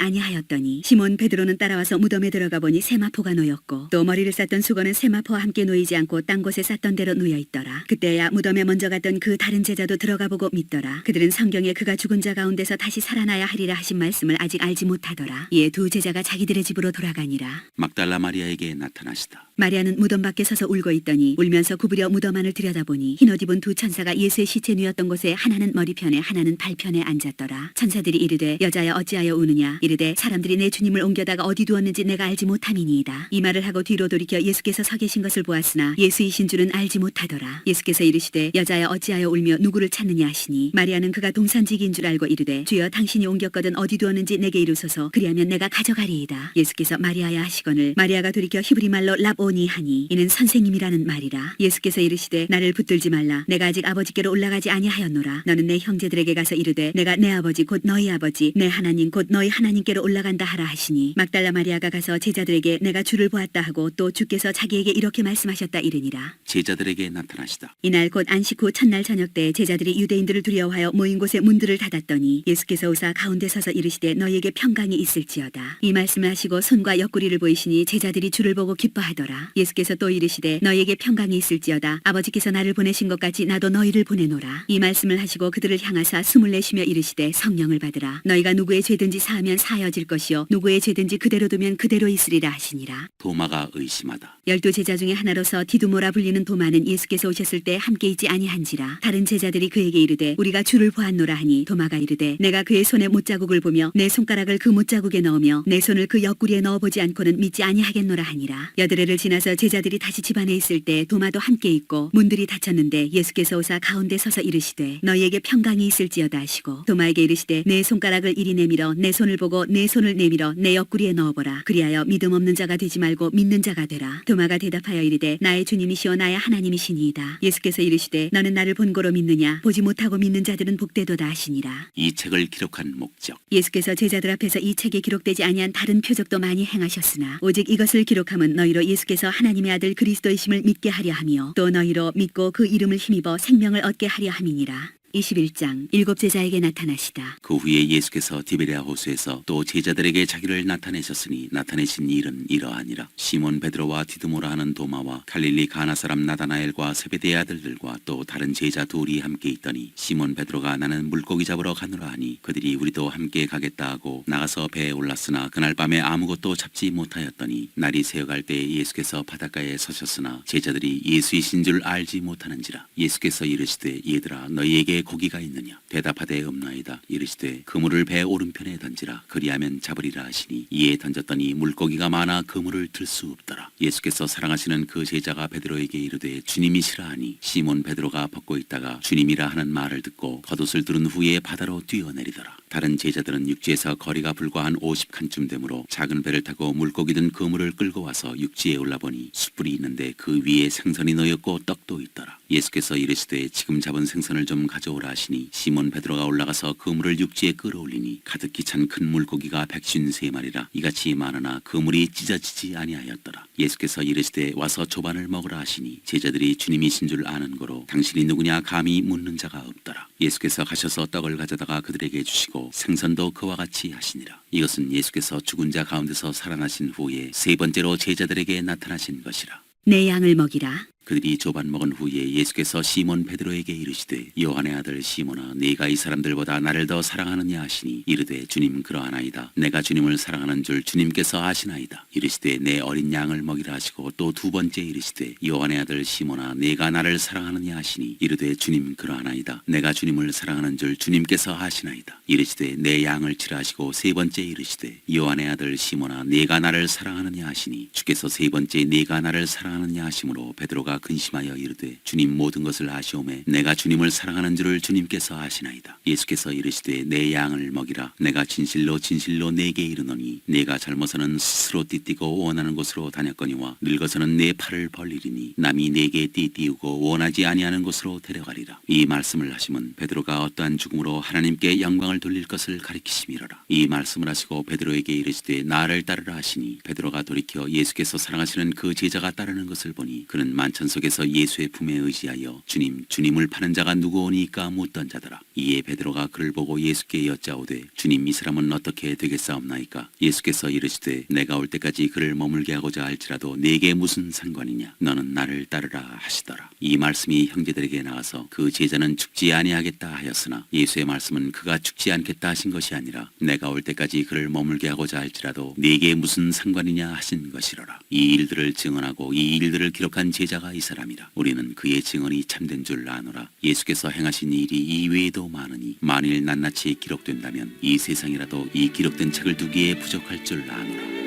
아니하였더니 시몬 베드로는 따라와서 무덤에 들어가 보니 세마포가 놓였고 또 머리를 쌌던 수건은 세마포와 함께 놓이지 않고 딴 곳에 쌌던 대로 놓여 있더라. 그때야 무덤에 먼저 갔던 그 다른 제자도 들어가 보고 믿더라. 그들은 성경에 그가 죽은 자 가운데서 다시 살아나야 하리라 하신 말씀을 아직 알지 못하더라. 이에 두 제자가 자기들의 집으로 돌아가니라. 막달라 마리아에게 나타나시다. 마리아는 무덤 밖에 서서 울고 있더니 울면서 구부려 무덤 안을 들여다보니 흰옷 입은 두 천사가 예수의 시체 누였던 곳에 하나는 머리편에 하나는 발편에 앉았더라. 천사들이 이르되 여자여 어찌하여 우느냐. 이르되 사람들이 내 주님을 옮겨다가 어디 두었는지 내가 알지 못함이니이다. 이 말을 하고 뒤로 돌이켜 예수께서 서 계신 것을 보았으나 예수이신 줄은 알지 못하더라. 예수께서 이르시되 여자여 어찌하여 울며 누구를 찾느냐 하시니 마리아는 그가 동산지기인 줄 알고 이르되 주여 당신이 옮겼거든 어디 두었는지 내게 이루소서 그리하면 내가 가져가리이다. 예수께서 마리아야 하시거늘 마리아가 돌이켜 히브리 말로 랍오니 하니 이는 선생님이라는 말이라. 예수께서 이르시되 나를 붙들지 말라. 내가 아직 아버지께로 올라가지 아니하였노라. 너는 내 형제들에게 가서 이르되 내가 내 아버지 곧 너희 아버지 내 하나님 곧 너희 하나님께로 올라간다 하라 하시니 막달라 마리아가 가서 제자들에게 내가 주를 보았다 하고 또 주께서 자기에게 이렇게 말씀하셨다 이르니라. 제자들에게 나타나시다. 이날 곧 안식 후 첫날 저녁 때 제자들이 유대인들을 두려워하여 모인 곳에 문들을 닫았더니 예수께서 오사 가운데 서서 이르시되 너희에게 평강이 있을지어다. 이 말씀을 하시고 손과 옆구리를 보이시니 제자들이 주를 보고 기뻐하더라. 예수께서 또 이르시되 너희에게 평강이 있을지어다. 아버지께서 나를 보내신 것 같이 나도 너희를 보내노라. 이 말씀을 하시고 그들을 향하사 숨을 내쉬며 이르시되 성령을 받으라. 너희가 누구의 죄든지 사하면 사하여질 것이요 누구의 죄든지 그대로 두면 그대로 있으리라 하시니라. 도마가 의심하다. 12 제자 중에 하나로서 디두모라 불리는 도마는 예수께서 오셨을 때 함께 있지 아니한지라. 다른 제자들이 그에게 이르되 우리가 주를 보았노라 하니 도마가 이르되 내가 그의 손에 못자국을 보며 내 손가락을 그 못자국에 넣으며 내 손을 그 옆구리에 넣어보지 않고는 믿지 아니하겠노라 하니라. 여드레를 지나서 제자들이 다시 집안에 있을 때 도마도 함께 있고 문들이 닫혔는데 예수께서 오사 가운데 서서 이르시되 너희에게 평강이 있을지어다 하시고 도마에게 이르시되 내 손가락을 이리 내밀어 내 손을 보고 내 손을 내밀어 내 옆구리에 넣어보라. 그리하여 믿음 없는 자가 되지 말고 믿는 자가 되라. 도마가 대답하여 이르되 나의 주님이시오 나의 하나님이시니이다. 예수께서 이르시되 너는 나를 본고로 믿느냐. 보지 못하고 믿는 자들은 복되도다 하시니라. 이 책을 기록한 목적. 예수께서 제자들 앞에서 이 책에 기록되지 아니한 다른 표적도 많이 행하셨으나 오직 이것을 기록함은 너희로 예수께서 하나님의 아들 그리스도이심을 믿게 하려 하며 또 너희로 믿고 그 이름을 힘입어 생명을 얻게 하려 함이니라. 21장 7 제자에게 나타나시다. 그 후에 예수께서 디베랴 호수에서 또 제자들에게 자기를 나타내셨으니 나타내신 일은 이러하니라. 시몬 베드로와 디두모라 하는 도마와 갈릴리 가나 사람 나다나엘과 세베대의 아들들과 또 다른 제자 둘이 함께 있더니 시몬 베드로가 나는 물고기 잡으러 가노라 하니 그들이 우리도 함께 가겠다 하고 나가서 배에 올랐으나 그날 밤에 아무것도 잡지 못하였더니 날이 새어갈 때에 예수께서 바닷가에 서셨으나 제자들이 예수이신 줄 알지 못하는지라. 예수께서 이르시되 얘들아 너희에게 고기가 있느냐? 대답하되 없나이다. 이르시되 그물을 배 오른편에 던지라. 그리하면 잡으리라 하시니 이에 던졌더니 물고기가 많아 그물을 들 수 없더라. 예수께서 사랑하시는 그 제자가 베드로에게 이르되 주님이시라 하니 시몬 베드로가 벗고 있다가 주님이라 하는 말을 듣고 겉옷을 두른 후에 바다로 뛰어내리더라. 다른 제자들은 육지에서 거리가 불과 한 50칸쯤 되므로 작은 배를 타고 물고기 든 그물을 끌고 와서 육지에 올라보니 숯불이 있는데 그 위에 생선이 놓였고 떡도 있더라. 예수께서 이르시되 지금 잡은 생선을 좀 가져오라 하시니 시몬 베드로가 올라가서 그물을 육지에 끌어올리니 가득히 찬 큰 물고기가 153마리라 이같이 많으나 그물이 찢어지지 아니하였더라. 예수께서 이르시되 와서 조반을 먹으라 하시니 제자들이 주님이신 줄 아는 거로 당신이 누구냐 감히 묻는 자가 없더라. 예수께서 가셔서 떡을 가져다가 그들에게 주시고 생선도 그와 같이 하시니라. 이것은 예수께서 죽은 자 가운데서 살아나신 후에 세 번째로 제자들에게 나타나신 것이라. 내 양을 먹이라. 그들이 조반 먹은 후에 예수께서 시몬 베드로에게 이르시되 요한의 아들 시몬아 네가 이 사람들보다 나를 더 사랑하느냐 하시니 이르되 주님 그러하나이다. 내가 주님을 사랑하는 줄 주님께서 아시나이다. 이르시되 내 어린 양을 먹이라 하시고 또 두 번째 이르시되 요한의 아들 시몬아 네가 나를 사랑하느냐 하시니 이르되 주님 그러하나이다. 내가 주님을 사랑하는 줄 주님께서 아시나이다. 이르시되 내 양을 치라 하시고 세 번째 이르시되 요한의 아들 시몬아 네가 나를 사랑하느냐 하시니 주께서 세 번째 네가 나를 사랑하느냐 하심으로 베드로가 근심하여 이르되 주님 모든 것을 아시오매 내가 주님을 사랑하는 줄을 주님께서 아시나이다. 예수께서 이르시되 내 양을 먹이라. 내가 진실로 진실로 네게 이르노니 네가 젊어서는 스스로 띠띠고 원하는 곳으로 다녔거니와 늙어서는 내 팔을 벌리리니 남이 네게 띠띠우고 원하지 아니하는 곳으로 데려가리라. 이 말씀을 하시면 베드로가 어떠한 죽음으로 하나님께 영광을 돌릴 것을 가리키심이로라. 이 말씀을 하시고 베드로에게 이르시되 나를 따르라 하시니 베드로가 돌이켜 예수께서 사랑하시는 그 제자가 따르는 것을 보니 그는 만천 속에서 예수의 품에 의지하여 주님을 파는 자가 누구오니까 묻던 자더라. 이에 베드로가 그를 보고 예수께 여짜오되 주님 이 사람은 어떻게 되겠사옵나이까? 예수께서 이르시되 내가 올 때까지 그를 머물게 하고자 할지라도 네게 무슨 상관이냐? 너는 나를 따르라 하시더라. 이 말씀이 형제들에게 나와서 그 제자는 죽지 아니하겠다 하였으나 예수의 말씀은 그가 죽지 않겠다 하신 것이 아니라 내가 올 때까지 그를 머물게 하고자 할지라도 네게 무슨 상관이냐 하신 것이로라. 이 일들을 증언하고 이 일들을 기록한 제자가 이 사람이라. 우리는 그의 증언이 참된 줄 아노라. 예수께서 행하신 일이 이 외에도 많으니 만일 낱낱이 기록된다면 이 세상이라도 이 기록된 책을 두기에 부족할 줄 아노라.